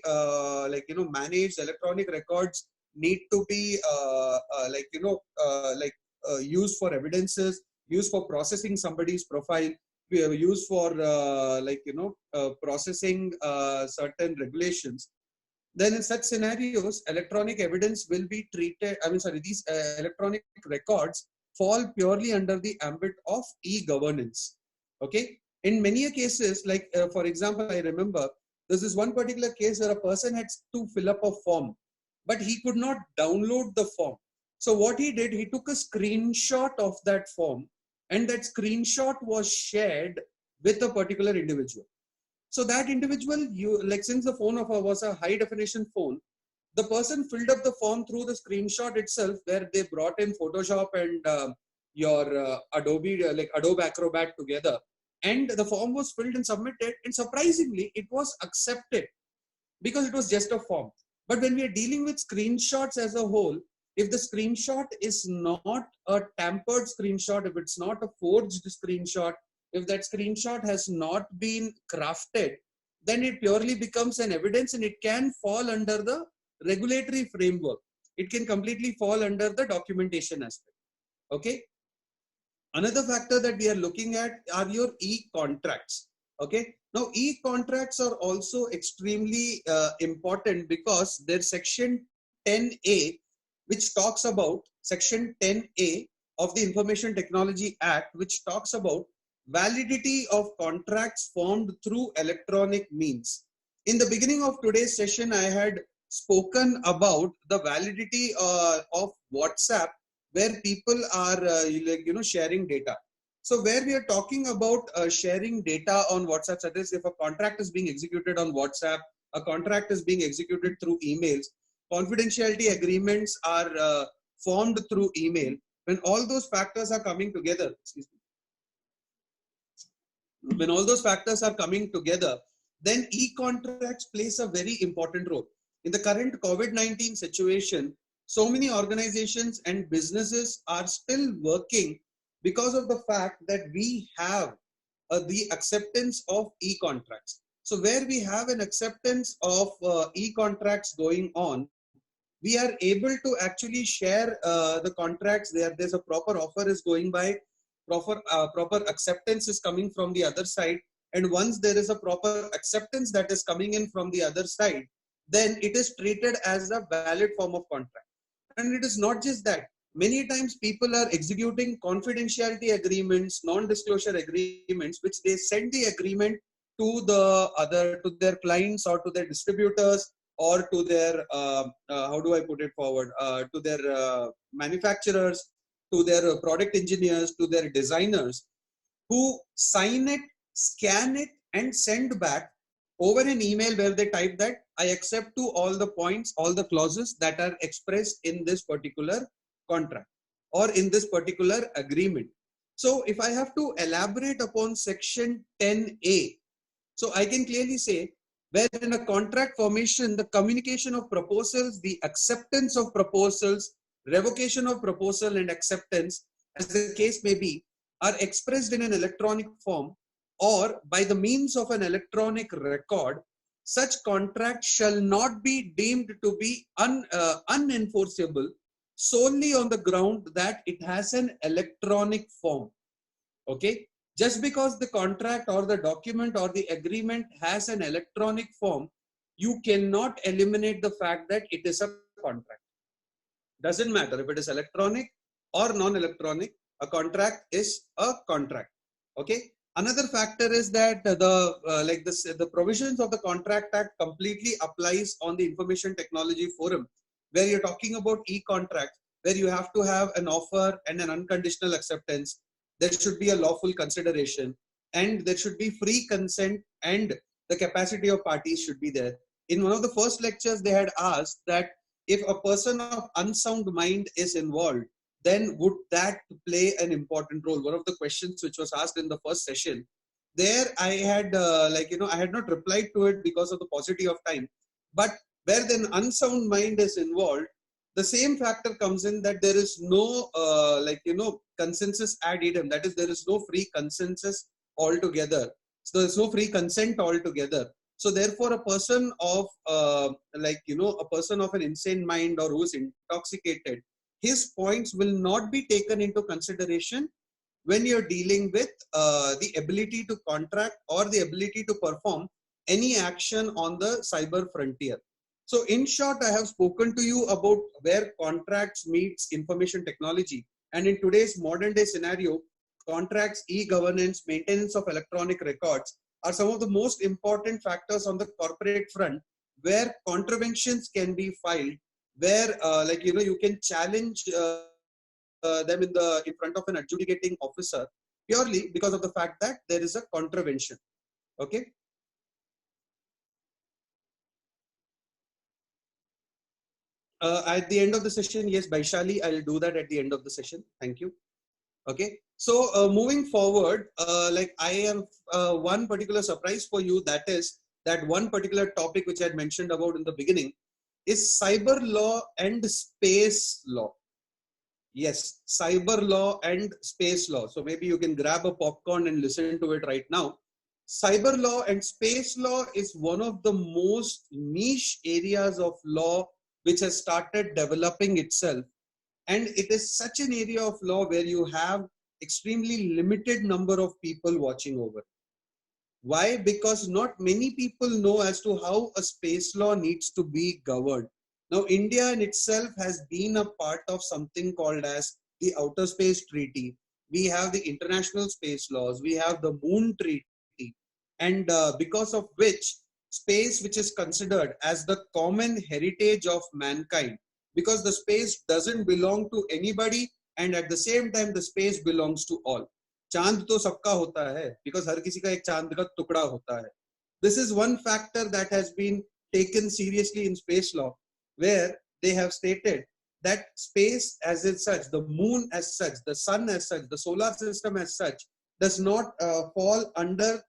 managed, electronic records need to be used for evidences, used for processing somebody's profile, used for processing certain regulations. Then in such scenarios, electronic evidence will be treated, these electronic records fall purely under the ambit of e-governance. Okay. In many cases, like for example, I remember there's this one particular case where a person had to fill up a form, but he could not download the form. So what he did, he took a screenshot of that form, and that screenshot was shared with a particular individual. So that individual, since the phone was a high definition phone, the person filled up the form through the screenshot itself, where they brought in Photoshop and your Adobe Acrobat together. And the form was filled and submitted, and surprisingly, it was accepted because it was just a form. But when we are dealing with screenshots as a whole, if the screenshot is not a tampered screenshot, if it's not a forged screenshot, if that screenshot has not been crafted, then it purely becomes an evidence, and it can fall under the regulatory framework. It can completely fall under the documentation aspect. Okay. Another factor that we are looking at are your e-contracts. Okay. Now, e-contracts are also extremely important, because there's Section 10A, which talks about Section 10A of the Information Technology Act, which talks about validity of contracts formed through electronic means. In the beginning of today's session, I had spoken about the validity of WhatsApp, where people are sharing data. So where we are talking about sharing data on WhatsApp, such as if a contract is being executed on WhatsApp, a contract is being executed through emails, confidentiality agreements are formed through email. When all those factors are coming together, then e-contracts plays a very important role. In the current COVID-19 situation, so many organizations and businesses are still working because of the fact that we have the acceptance of e-contracts. So where we have an acceptance of e-contracts going on, we are able to actually share the contracts. There's a proper offer is going by, proper acceptance is coming from the other side. And once there is a proper acceptance that is coming in from the other side, then it is treated as a valid form of contract. And it is not just that. Many times people are executing confidentiality agreements, non-disclosure agreements, which they send the agreement to their clients or to their distributors or to their, to their manufacturers, to their product engineers, to their designers, who sign it, scan it, and send back over an email where they type that I accept to all the points, all the clauses that are expressed in this particular contract or in this particular agreement. So if I have to elaborate upon Section 10A, so I can clearly say, where in a contract formation, the communication of proposals, the acceptance of proposals, revocation of proposal and acceptance, as the case may be, are expressed in an electronic form or by the means of an electronic record, such contract shall not be deemed to be unenforceable solely on the ground that it has an electronic form. Okay. Just because the contract or the document or the agreement has an electronic form, you cannot eliminate the fact that it is a contract. Doesn't matter if it is electronic or non-electronic, a contract is a contract. Okay. Another factor is that the provisions of the Contract Act completely applies on the Information Technology Forum, where you're talking about e-contract, where you have to have an offer and an unconditional acceptance. There should be a lawful consideration, and there should be free consent, and the capacity of parties should be there. In one of the first lectures, they had asked that if a person of unsound mind is involved, then would that play an important role? One of the questions which was asked in the first session, there I had I had not replied to it because of the paucity of time. But where then unsound mind is involved, the same factor comes in that there is no consensus ad idem. That is, there is no free consensus altogether. So there is no free consent altogether. So therefore, a person of a person of an insane mind or who is intoxicated, his points will not be taken into consideration when you're dealing with the ability to contract or the ability to perform any action on the cyber frontier. So in short, I have spoken to you about where contracts meets information technology. And in today's modern day scenario, contracts, e-governance, maintenance of electronic records are some of the most important factors on the corporate front, where contraventions can be filed, where you can challenge them in front of an adjudicating officer purely because of the fact that there is a contravention. Okay. At the end of the session, yes, Vaishali, I'll do that at the end of the session. Thank you. Okay. So moving forward, I have one particular surprise for you. That is that one particular topic which I had mentioned about in the beginning is cyber law and space law. Yes, cyber law and space law. So maybe you can grab a popcorn and listen to it right now. Cyber law and space law is one of the most niche areas of law which has started developing itself. And it is such an area of law where you have extremely limited number of people watching over. Why? Because not many people know as to how a space law needs to be governed. Now, India in itself has been a part of something called as the Outer Space Treaty. We have the international space laws. We have the Moon Treaty. And because of which, space, which is considered as the common heritage of mankind, because the space doesn't belong to anybody, and at the same time, the space belongs to all. चांद तो सबका होता है, because हर किसी का एक चांद का टुकड़ा होता है. This is one factor that has been taken seriously in space law, where they have stated that space as such, the moon as such, the sun as such, the solar system as such, does not fall under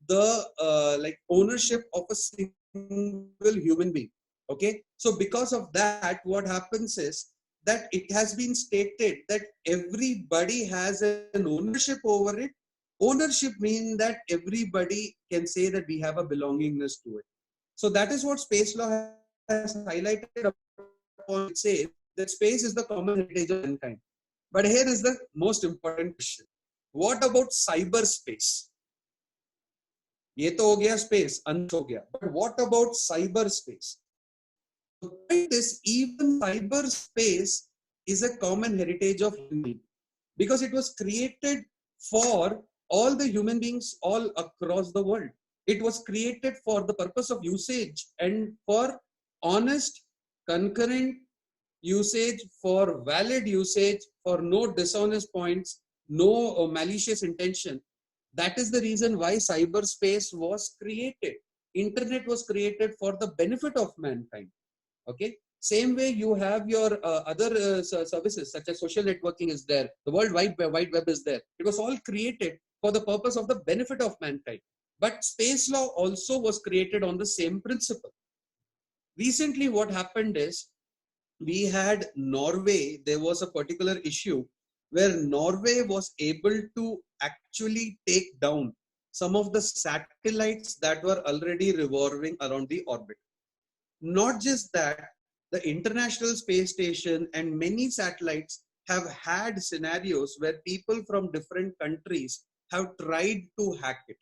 the ownership of a single human being. Okay, so because of that, what happens is that it has been stated that everybody has an ownership over it. Ownership means that everybody can say that we have a belongingness to it. So that is what space law has highlighted upon. It says that space is the common heritage of mankind. But here is the most important question. What about cyberspace? ये तो हो गया space, अंत हो गया. But what about cyberspace? The point is, even cyberspace is a common heritage of human beings, because it was created for all the human beings all across the world. It was created for the purpose of usage and for honest, concurrent usage, for valid usage, for no dishonest points, no malicious intention. That is the reason why cyberspace was created. Internet was created for the benefit of mankind. Okay. Same way you have your other services such as social networking is there. The World Wide Web is there. It was all created for the purpose of the benefit of mankind. But space law also was created on the same principle. Recently, what happened is we had Norway. There was a particular issue where Norway was able to actually take down some of the satellites that were already revolving around the orbit. Not just that, the International Space Station and many satellites have had scenarios where people from different countries have tried to hack it.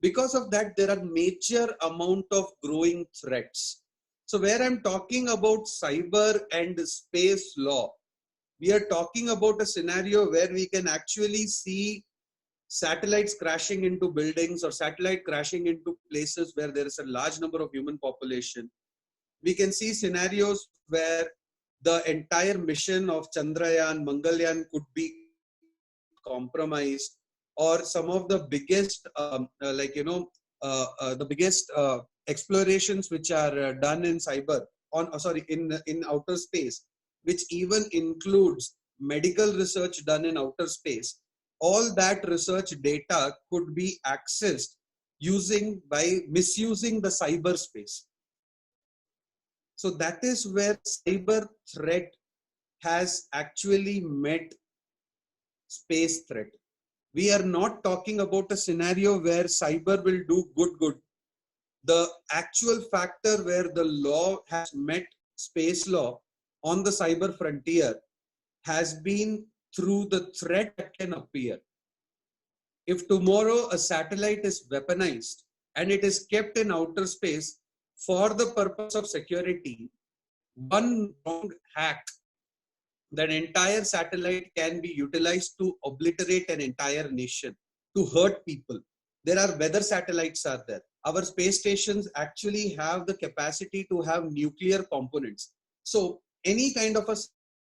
Because of that, there are major amount of growing threats. So where I'm talking about cyber and space law, we are talking about a scenario where we can actually see satellites crashing into buildings or satellite crashing into places where there is a large number of human population. We can see scenarios where the entire mission of Chandrayaan, Mangalyaan could be compromised, or some of the biggest, the biggest explorations which are done in cyber, in outer space, which even includes medical research done in outer space. All that research data could be accessed by misusing the cyberspace. So that is where cyber threat has actually met space threat. We are not talking about a scenario where cyber will do good. The actual factor where the law has met space law on the cyber frontier has been through the threat that can appear. If tomorrow a satellite is weaponized and it is kept in outer space for the purpose of security, one wrong hack, that entire satellite can be utilized to obliterate an entire nation, to hurt people. There are weather satellites are there. Our space stations actually have the capacity to have nuclear components. So any kind of a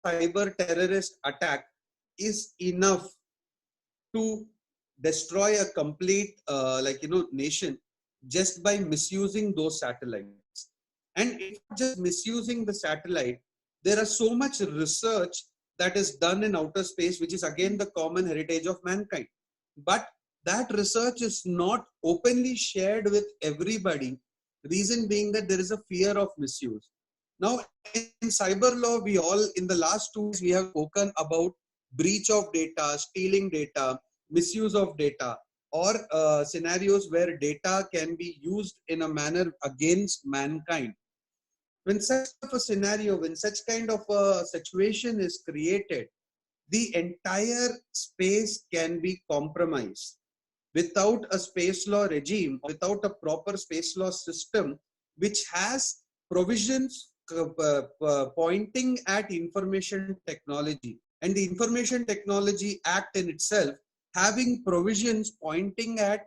cyber terrorist attack is enough to destroy a complete nation just by misusing those satellites. And it's not just misusing the satellite. There are so much research that is done in outer space, which is again the common heritage of mankind. But that research is not openly shared with everybody. Reason being that there is a fear of misuse. Now, in cyber law, we all, in the last 2 years, we have spoken about breach of data, stealing data, misuse of data, or scenarios where data can be used in a manner against mankind. When such of a scenario, when such kind of a situation is created, the entire space can be compromised. Without a space law regime, without a proper space law system, which has provisions pointing at information technology, and the Information Technology Act in itself having provisions pointing at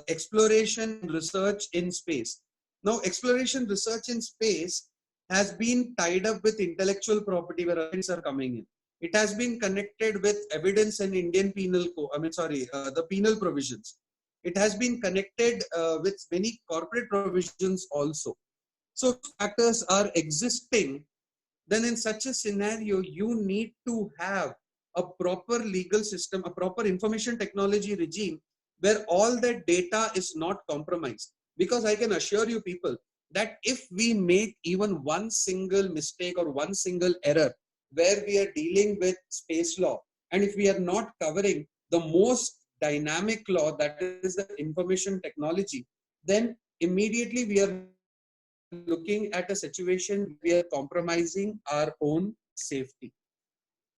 exploration and research in space. Now, exploration research in space has been tied up with intellectual property where patents are coming in. It has been connected with evidence and Indian penal the penal provisions. It has been connected with many corporate provisions also. So factors are existing. Then in such a scenario, you need to have a proper legal system, a proper information technology regime where all that data is not compromised. Because I can assure you people that if we make even one single mistake or one single error where we are dealing with space law, and if we are not covering the most dynamic law, that is the information technology, then immediately we are looking at a situation we are compromising our own safety.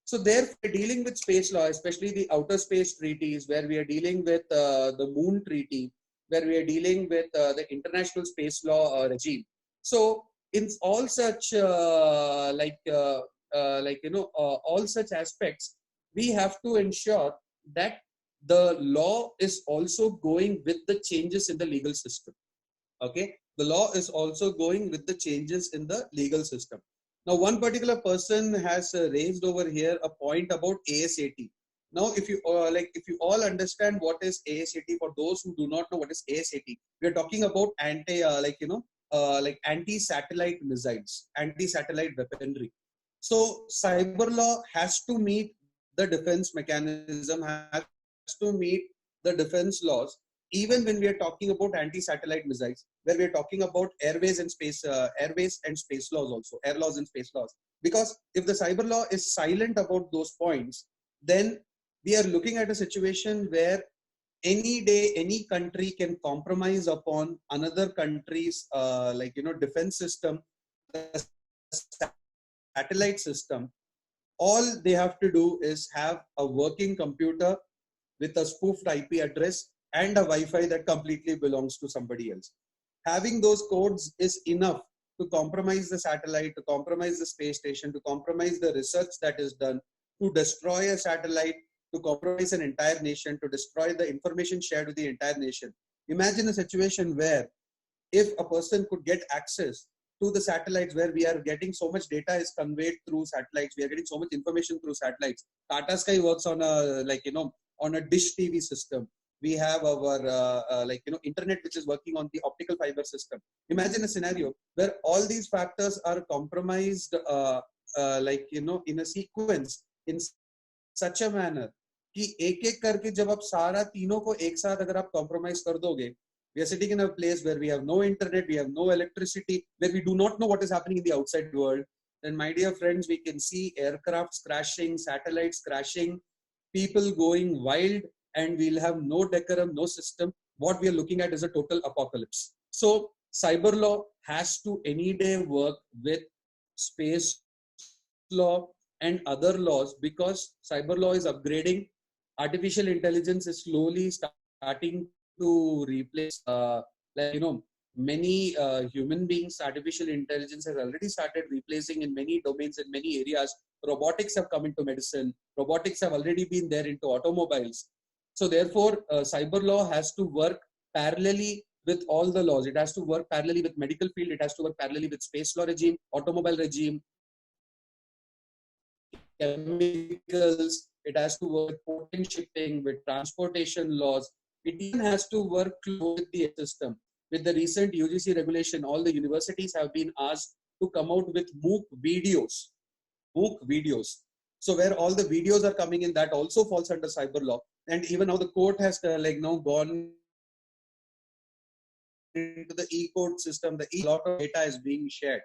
So therefore, dealing with space law, especially the outer space treaties, where we are dealing with the Moon Treaty, where we are dealing with the international space law regime. So in all such all such aspects, we have to ensure that the law is also going with the changes in the legal system. Okay, the law is also going with the changes in the legal system. Now, one particular person has raised over here a point about ASAT. Now, if you all understand what is ASAT, for those who do not know what is ASAT, we are talking about anti-satellite missiles, anti-satellite weaponry. So, cyber law has to meet the defense mechanism, has to meet the defense laws. Even when we are talking about anti-satellite missiles, where we are talking about airways and space laws also, air laws and space laws. Because if the cyber law is silent about those points, then we are looking at a situation where any day, any country can compromise upon another country's defense system, satellite system, All they have to do is have a working computer with a spoofed IP address and a Wi-Fi that completely belongs to somebody else. Having those codes is enough to compromise the satellite, to compromise the space station, to compromise the research that is done, to destroy a satellite, to compromise an entire nation, to destroy the information shared with the entire nation. Imagine a situation where if a person could get access to the satellites, where we are getting so much data is conveyed through satellites, we are getting so much information through satellites. Tata Sky works on a, like, you know, on a dish TV system. We have our like, you know, internet, which is working on the optical fiber system. Imagine a scenario where all these factors are compromised, like, you know, in a sequence, in such a manner कि एक एक करके जब आप सारा तीनों को एक साथ अगर आप compromise कर दोगे, we are sitting in a place where we have no internet, we have no electricity, where we do not know what is happening in the outside world. Then, my dear friends, we can see aircrafts crashing, satellites crashing, people going wild, and we'll have no decorum, no system. What we are looking at is a total apocalypse. So cyber law has to any day work with space law and other laws, because cyber law is upgrading. Artificial intelligence is slowly starting to replace, like, you know, many human beings. Artificial intelligence has already started replacing in many domains, in many areas. Robotics have come into medicine. Robotics have already been there into automobiles. So therefore, cyber law has to work parallelly with all the laws. It has to work parallelly with medical field. It has to work parallelly with space law regime, automobile regime, chemicals. It has to work with port and shipping, with transportation laws. It even has to work close with the system. With the recent UGC regulation, all the universities have been asked to come out with MOOC videos. MOOC videos. So where all the videos are coming in, that also falls under cyber law. And even now the court has like now gone into the e-court system. The lot of data is being shared.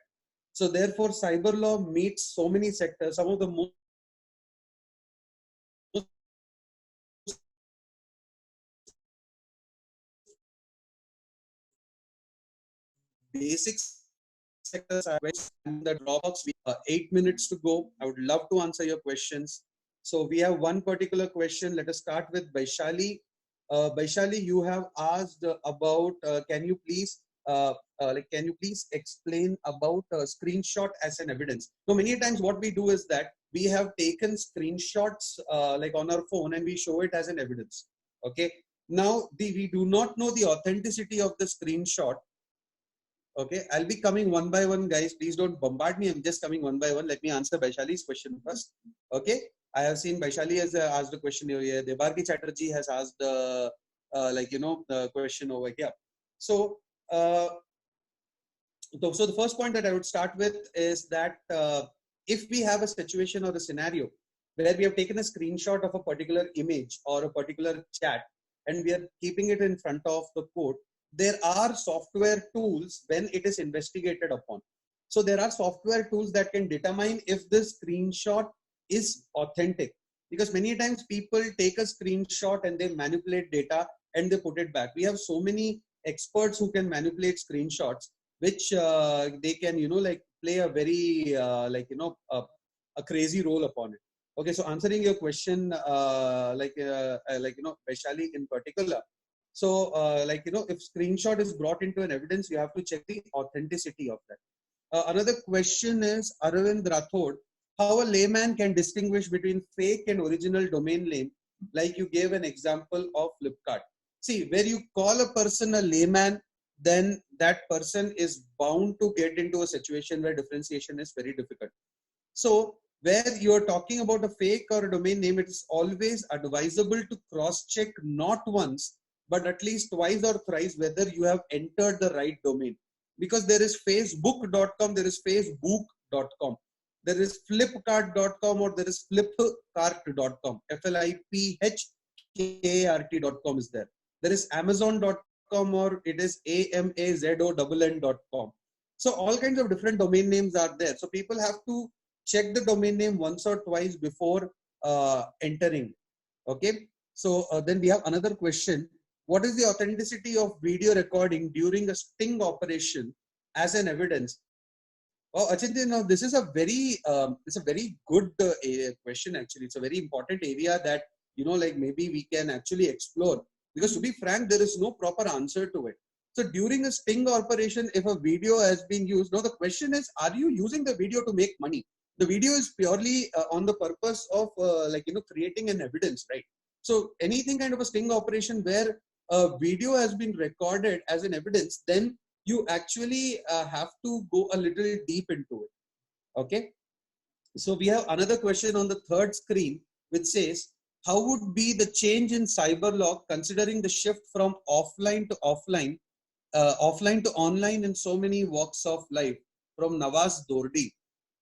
So therefore, cyber law meets so many sectors. Some of the most basic sectors are in the Dropbox. We have 8 minutes to go. I would love to answer your questions. So we have one particular question. Let us start with Vaishali. Vaishali, you have asked about, can you please explain about screenshot as an evidence? So many times what we do is that we have taken screenshots like on our phone and we show it as an evidence. Okay. Now we do not know the authenticity of the screenshot. Okay, I'll be coming one by one, guys. Please don't bombard me. I'm just coming one by one. Let me answer Vaishali's question first. Okay, I have seen Vaishali has asked the question over here. Debarki Chatterjee has asked the the question over here. So, so the first point that I would start with is that if we have a situation or a scenario where we have taken a screenshot of a particular image or a particular chat and we are keeping it in front of the court, there are software tools when it is investigated upon. So there are software tools that can determine if this screenshot is authentic, because many times people take a screenshot and they manipulate data and they put it back. We have so many experts who can manipulate screenshots, which they can, play a very, a crazy role upon it. Okay, so answering your question, Vaishali in particular. So, if screenshot is brought into an evidence, you have to check the authenticity of that. Another question is Arvind Rathod, how a layman can distinguish between fake and original domain name, like you gave an example of Flipkart. See, where you call a person a layman, then that person is bound to get into a situation where differentiation is very difficult. So, where you are talking about a fake or a domain name, it is always advisable to cross-check not once, but at least twice or thrice whether you have entered the right domain. Because there is facebook.com, there is facebook.com, there is flipkart.com, or there is flipkart.com, flipkart.com is there. There is amazon.com, or it is amazon.com. So all kinds of different domain names are there. So people have to check the domain name once or twice before entering. Okay. So then we have another question. What is the authenticity of video recording during a sting operation as an evidence? Oh, Achintya, now this is a it's a very good question actually. It's a very important area that, like maybe we can actually explore, because to be frank, there is no proper answer to it. So during a sting operation, if a video has been used, now the question is, are you using the video to make money? The video is purely on the purpose of creating an evidence, right? So anything kind of a sting operation where a video has been recorded as an evidence, then you actually have to go a little deep into it. Okay. So we have another question on the third screen, which says, how would be the change in cyber law considering the shift from offline to online in so many walks of life, from Nawaz Dordi?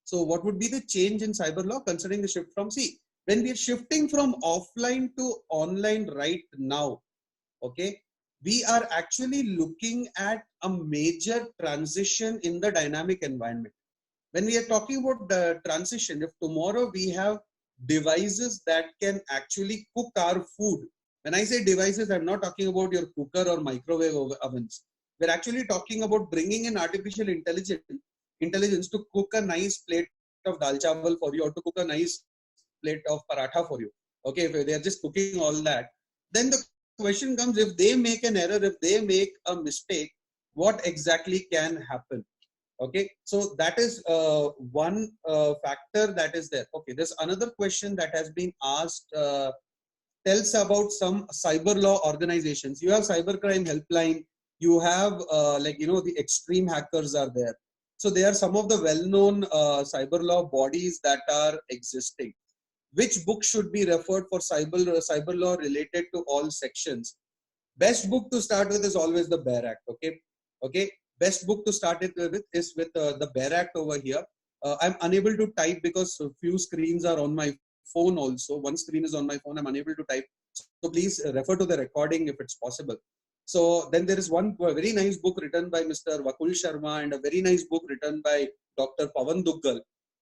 So what would be the change in cyber law considering the shift from, see, when we are shifting from offline to online right now, okay, we are actually looking at a major transition in the dynamic environment. When we are talking about the transition, if tomorrow we have devices that can actually cook our food, when I say devices, I'm not talking about your cooker or microwave ovens. We're actually talking about bringing in artificial intelligence to cook a nice plate of dal chawal for you, or to cook a nice plate of paratha for you. Okay, if they're just cooking all that, then the question comes, if they make an error, if they make a mistake, what exactly can happen? Okay, so that is one factor that is there. Okay, there's another question that has been asked, tells about some cyber law organizations. You have cybercrime helpline, you have the extreme hackers are there. So they are some of the well-known cyber law bodies that are existing. Which book should be referred for cyber law related to all sections? Best book to start with is always the Bear Act. Okay, best book to start it with is with the Bear Act over here. I'm unable to type because a few screens are on my phone also. One screen is on my phone, I'm unable to type, so please refer to the recording if it's possible. So then there is one very nice book written by Mr. Vakul Sharma, and a very nice book written by Dr. Pawan Duggal,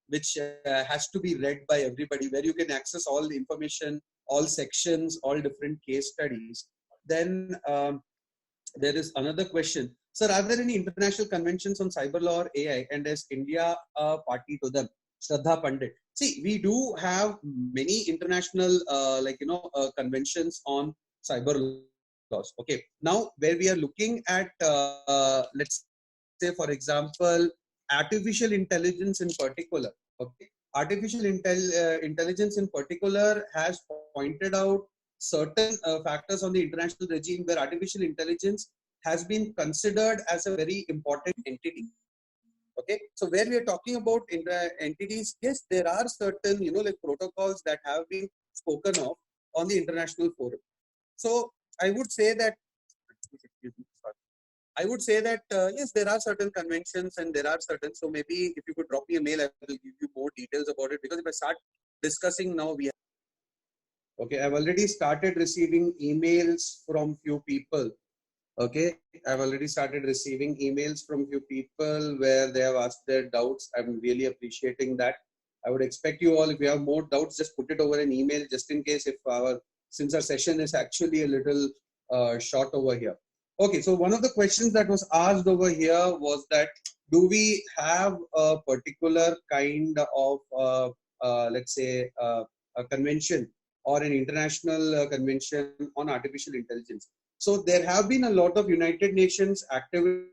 which has to be read by everybody, where you can access all the information, all sections, all different case studies. Then there is another question. Sir, are there any international conventions on cyber law or AI, and is India a party to them? Shraddha Pandit. See, we do have many international conventions on cyber laws. Okay. Now, where we are looking at, let's say, for example, artificial intelligence in particular. Okay. Artificial intelligence in particular has pointed out certain factors on the international regime where artificial intelligence has been considered as a very important entity. Okay, so where we are talking about entities, yes, there are certain protocols that have been spoken of on the international forum. So I would say that, yes, there are certain conventions and there are certain. So maybe if you could drop me a mail, I will give you more details about it, because if I start discussing now, okay, I've already started receiving emails from few people. Okay, I've already started receiving emails from few people where they have asked their doubts. I'm really appreciating that. I would expect you all, if you have more doubts, just put it over an email, just in case, since our session is actually a little short over here. Okay, so one of the questions that was asked over here was that, do we have a particular kind of, let's say, a convention or an international convention on artificial intelligence? So there have been a lot of United Nations activities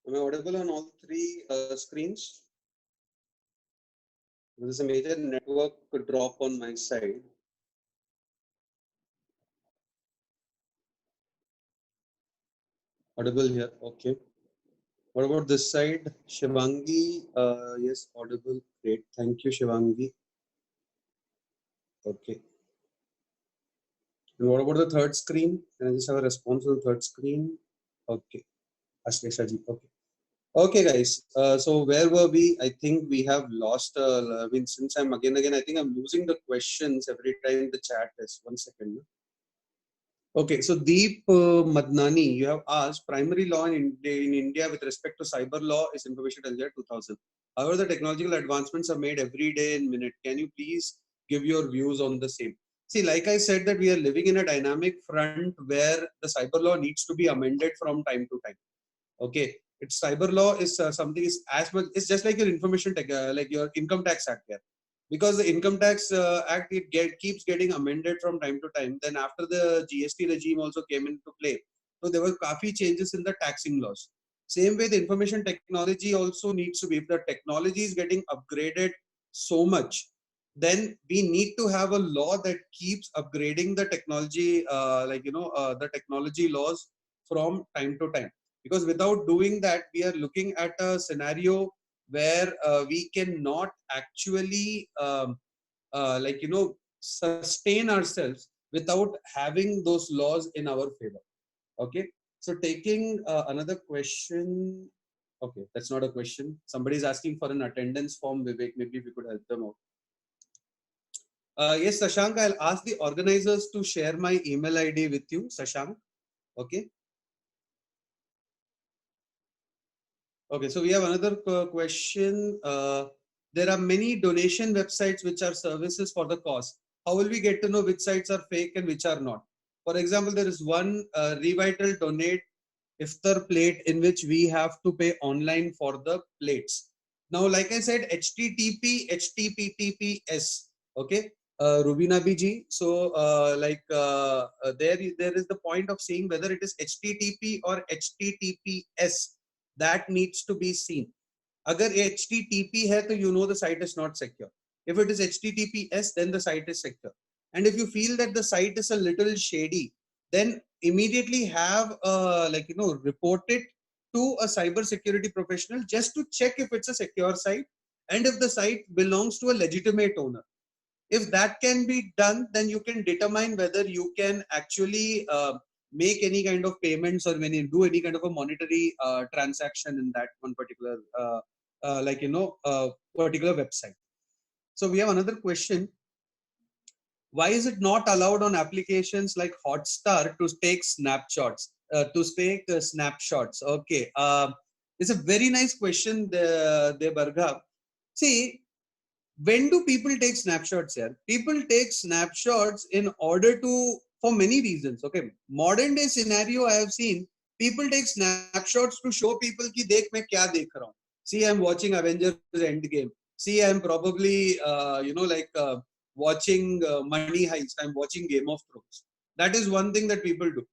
Am I audible on all three screens? There is a major network drop on my side. Audible here. Okay. What about this side? Shivangi, yes, audible. Great. Thank you, Shivangi. Okay. And what about the third screen? Can I just have a response on the third screen? Okay. Ashlesha ji. Okay. Okay, guys. So where were we? I think we have lost. I mean, since I'm again, I think I'm losing the questions every time the chat is. 1 second. Okay, so Deep Madnani, you have asked primary law in India with respect to cyber law is Information Technology 2000. However, the technological advancements are made every day in minute. Can you please give your views on the same? See, like I said, that we are living in a dynamic front where the cyber law needs to be amended from time to time. Okay, it's cyber law is something is as much. It's just like your information tech, like your income tax act here, because the income tax act keeps getting amended from time to time. Then after the GST regime also came into play, so there were काफी changes in the taxing laws. Same way, the information technology also needs to be. If the technology is getting upgraded so much, then we need to have a law that keeps upgrading the technology, the technology laws from time to time. Because without doing that, we are looking at a scenario where we cannot actually sustain ourselves without having those laws in our favor. Okay, so taking another question. Okay, that's not a question. Somebody is asking for an attendance form, Vivek. Maybe if you could help them out. Yes, Sashank, I'll ask the organizers to share my email ID with you, Sashank. Okay. Okay, so we have another question. There are many donation websites which are services for the cause. How will we get to know which sites are fake and which are not? For example, there is one Revital Donate Iftar plate in which we have to pay online for the plates. Now, like I said, HTTPS. Okay, Rubina Biji. So, there is the point of seeing whether it is HTTP or HTTPS. That needs to be seen. Agar HTTP hai, to you know the site is not secure. If it is HTTPS, then the site is secure. And if you feel that the site is a little shady, then immediately have report it to a cyber security professional just to check if it's a secure site and if the site belongs to a legitimate owner. If that can be done, then you can determine whether you can actually make any kind of payments or when you do any kind of a monetary transaction in that one particular particular website. So we have another question. Why is it not allowed on applications like Hotstar to take snapshots? Okay, it's a very nice question, Bhargav. See, when do people take snapshots here? People take snapshots in order to, for many reasons. Okay, modern day scenario I have seen, people take snapshots to show people ki dekh main kya dekh raha hu. See, I'm watching Avengers Endgame. See, I'm probably watching Money Heist. I'm watching Game of Thrones. That is one thing that people do.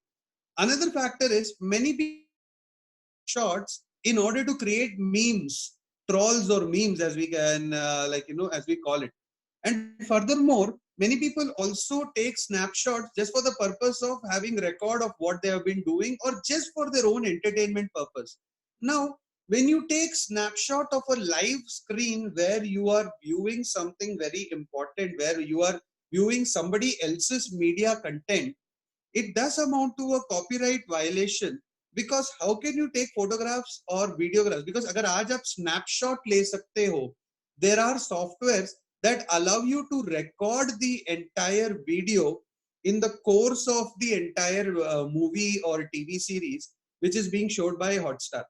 Another factor is many people shorts in order to create memes, trolls or memes, as we can as we call it. And furthermore, many people also take snapshots just for the purpose of having record of what they have been doing or just for their own entertainment purpose. Now, when you take snapshot of a live screen where you are viewing something very important, where you are viewing somebody else's media content, it does amount to a copyright violation. Because how can you take photographs or videographs? Because agar aaj aap snapshot le sakte ho, there are softwares that allow you to record the entire video in the course of the entire movie or TV series, which is being showed by Hotstar.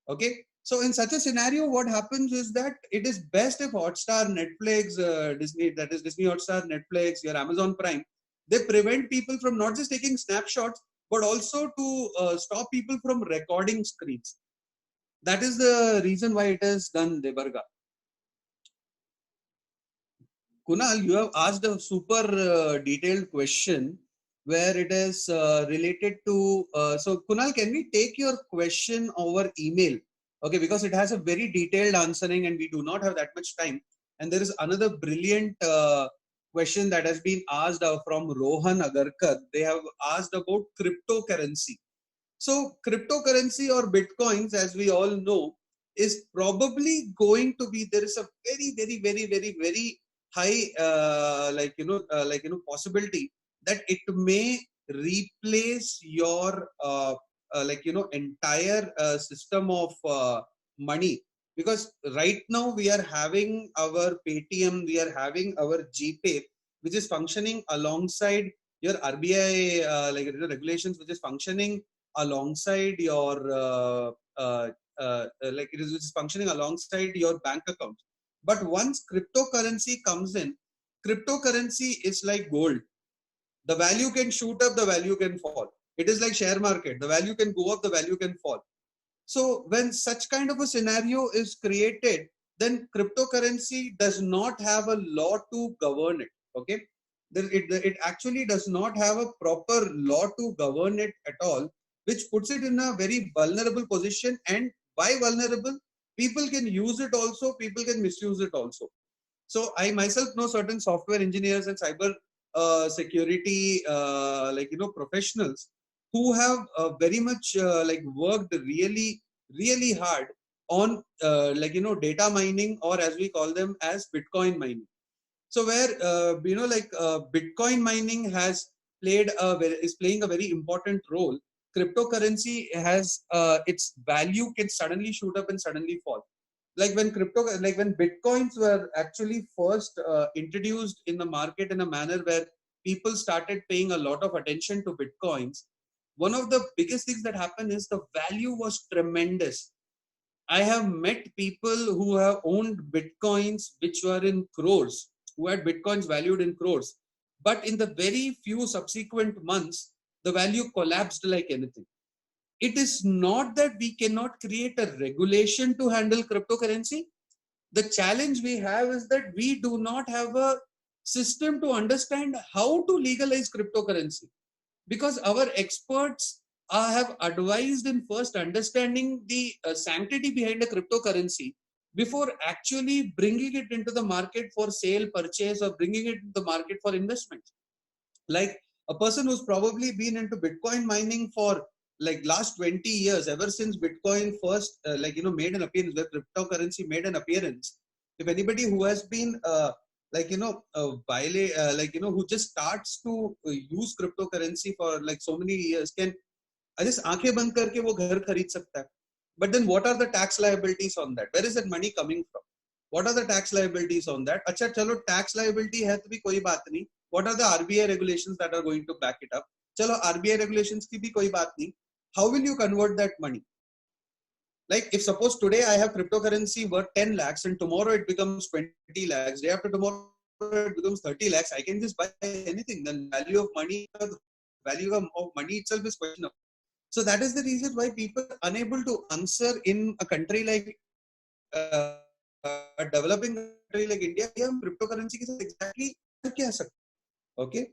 Okay, so in such a scenario, what happens is that it is best if Hotstar, Netflix, Disney, that is Disney Hotstar, Netflix, your Amazon Prime, they prevent people from not just taking snapshots, but also to stop people from recording screens. That is the reason why it is done, Debarga. Kunal, you have asked a super detailed question where it is related to. So, Kunal, can we take your question over email? Okay, because it has a very detailed answering and we do not have that much time. And there is another brilliant question that has been asked from Rohan Agarkar. They have asked about cryptocurrency. So cryptocurrency or bitcoins, as we all know, is probably going to be, there is a very high possibility that it may replace your entire system of money. Because right now we are having our Paytm, we are having our GPay, which is functioning alongside your RBI regulations, which is functioning alongside your it is functioning alongside your bank account. But once cryptocurrency comes in, cryptocurrency is like gold. The value can shoot up, the value can fall. It is like share market. The value can go up, the value can fall. So when such kind of a scenario is created, then cryptocurrency does not have a law to govern it. Okay, it actually does not have a proper law to govern it at all, which puts it in a very vulnerable position. And why vulnerable? People can use it also, people can misuse it also. So I myself know certain software engineers and cyber security professionals who have very much worked really hard on data mining, or as we call them as Bitcoin mining. So where Bitcoin mining has is playing a very important role. Cryptocurrency has its value can suddenly shoot up and suddenly fall. Like when bitcoins were actually first introduced in the market in a manner where people started paying a lot of attention to bitcoins, one of the biggest things that happened is the value was tremendous. I have met people who have owned bitcoins which were in crores, who had bitcoins valued in crores, but in the very few subsequent months the value collapsed like anything. It is not that we cannot create a regulation to handle cryptocurrency. The challenge we have is that we do not have a system to understand how to legalize cryptocurrency, because our experts have advised in first understanding the sanctity behind a cryptocurrency before actually bringing it into the market for sale, purchase, or bringing it into the market for investment. Like a person who's probably been into Bitcoin mining for like last 20 years, ever since Bitcoin first made an appearance, where cryptocurrency made an appearance. If anybody who has been who just starts to use cryptocurrency for like so many years, can just aankheं band karke wo ghar kharid sakta hai. But then what are the tax liabilities on that? Where is that money coming from? What are the tax liabilities on that? Acha chalo tax liability hai to bhi koi baat nahi. What are the RBI regulations that are going to back it up? Chalo RBI regulations ki bhi koi baat nahi. How will you convert that money? Like if suppose today I have cryptocurrency worth 10 lakhs and tomorrow it becomes 20 lakhs, day after tomorrow it becomes 30 lakhs, I can just buy anything. Then value of money itself is questionable. So that is the reason why people are unable to answer in a country like a developing country like India. Cryptocurrency is exactly okay.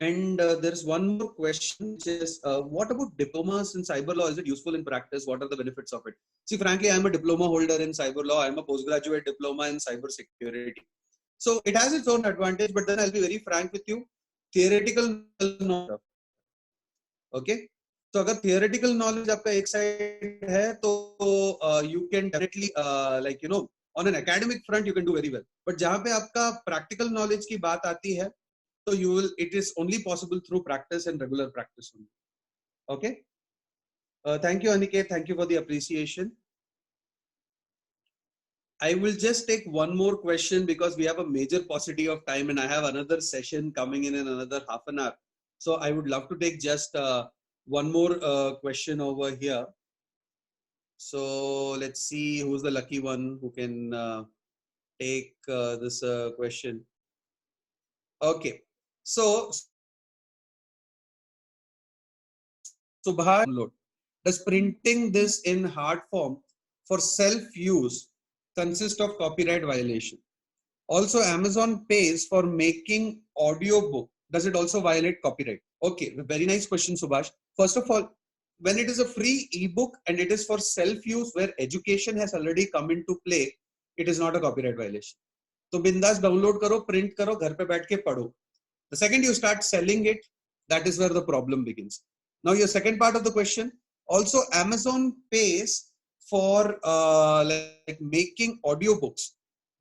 And there's one more question, which is what about diplomas in cyber law? Is it useful in practice? What are the benefits of it? See, frankly, I'm a diploma holder in cyber law. I'm a postgraduate diploma in cyber security. So it has its own advantage, but then I'll be very frank with you. Theoretical knowledge. Okay. So अगर theoretical knowledge आपका एक side है, तो you can definitely on an academic front you can do very well. But जहाँ पे आपका practical knowledge की बात आती है, so it is only possible through practice and regular practice only. Okay. Thank you, Aniket. Thank you for the appreciation. I will just take one more question because we have a major paucity of time and I have another session coming in another half an hour. So I would love to take just one more question over here. So let's see who's the lucky one who can take this question. Okay. So Subhash, does printing this in hard form for self-use consist of copyright violation? Also, Amazon pays for making audiobook. Does it also violate copyright? Okay, very nice question, Subhash. First of all, when it is a free ebook and it is for self-use where education has already come into play, it is not a copyright violation. So bindas download karo, print karo, ghar pe baith ke padho. The second you start selling it, that is where the problem begins. Now your second part of the question, also Amazon pays for like making audiobooks.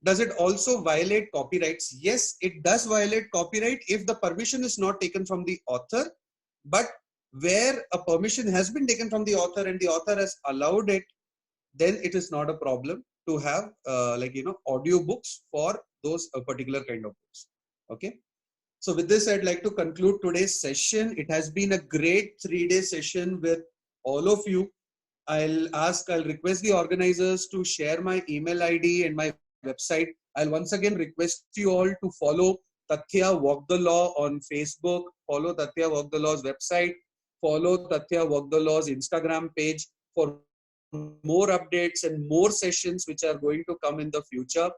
Does it also violate copyrights? Yes, it does violate copyright if the permission is not taken from the author, but where a permission has been taken from the author and the author has allowed it, then it is not a problem to have audiobooks for those particular kind of books. Okay. So with this, I'd like to conclude today's session. It has been a great 3-day session with all of you. I'll request the organizers to share my email ID and my website. I'll once again request you all to follow Tathya Walk the Law on Facebook, follow Tathya Walk the Law's website, follow Tathya Walk the Law's Instagram page for more updates and more sessions which are going to come in the future.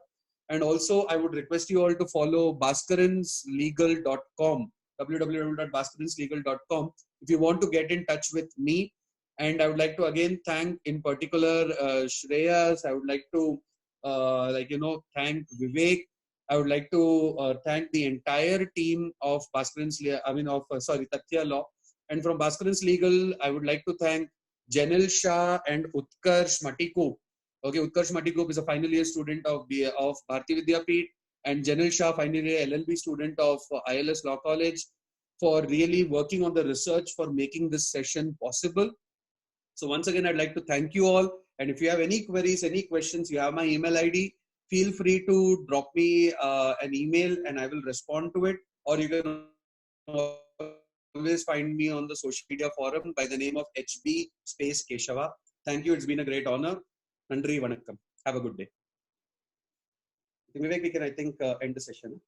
And also, I would request you all to follow baskarinslegal.com, www.baskarinslegal.com, if you want to get in touch with me. And I would like to again thank, in particular, Shreyas. I would like to, thank Vivek. I would like to thank the entire team of Tathya Law. And from Baskarins Legal, I would like to thank Janil Shah and Utkarsh Matiko. Okay, Utkarsh Matiko is a final year student of Bharati Vidyapeeth, and Janil Shah, final year LLB student of ILS Law College, for really working on the research for making this session possible. So once again, I'd like to thank you all. And if you have any queries, any questions, you have my email ID. Feel free to drop me an email and I will respond to it. Or you can always find me on the social media forum by the name of HB Space Keshava. Thank you. It's been a great honor. Nandri Vanakkam. Have a good day. Vivek, we can, I think, end the session.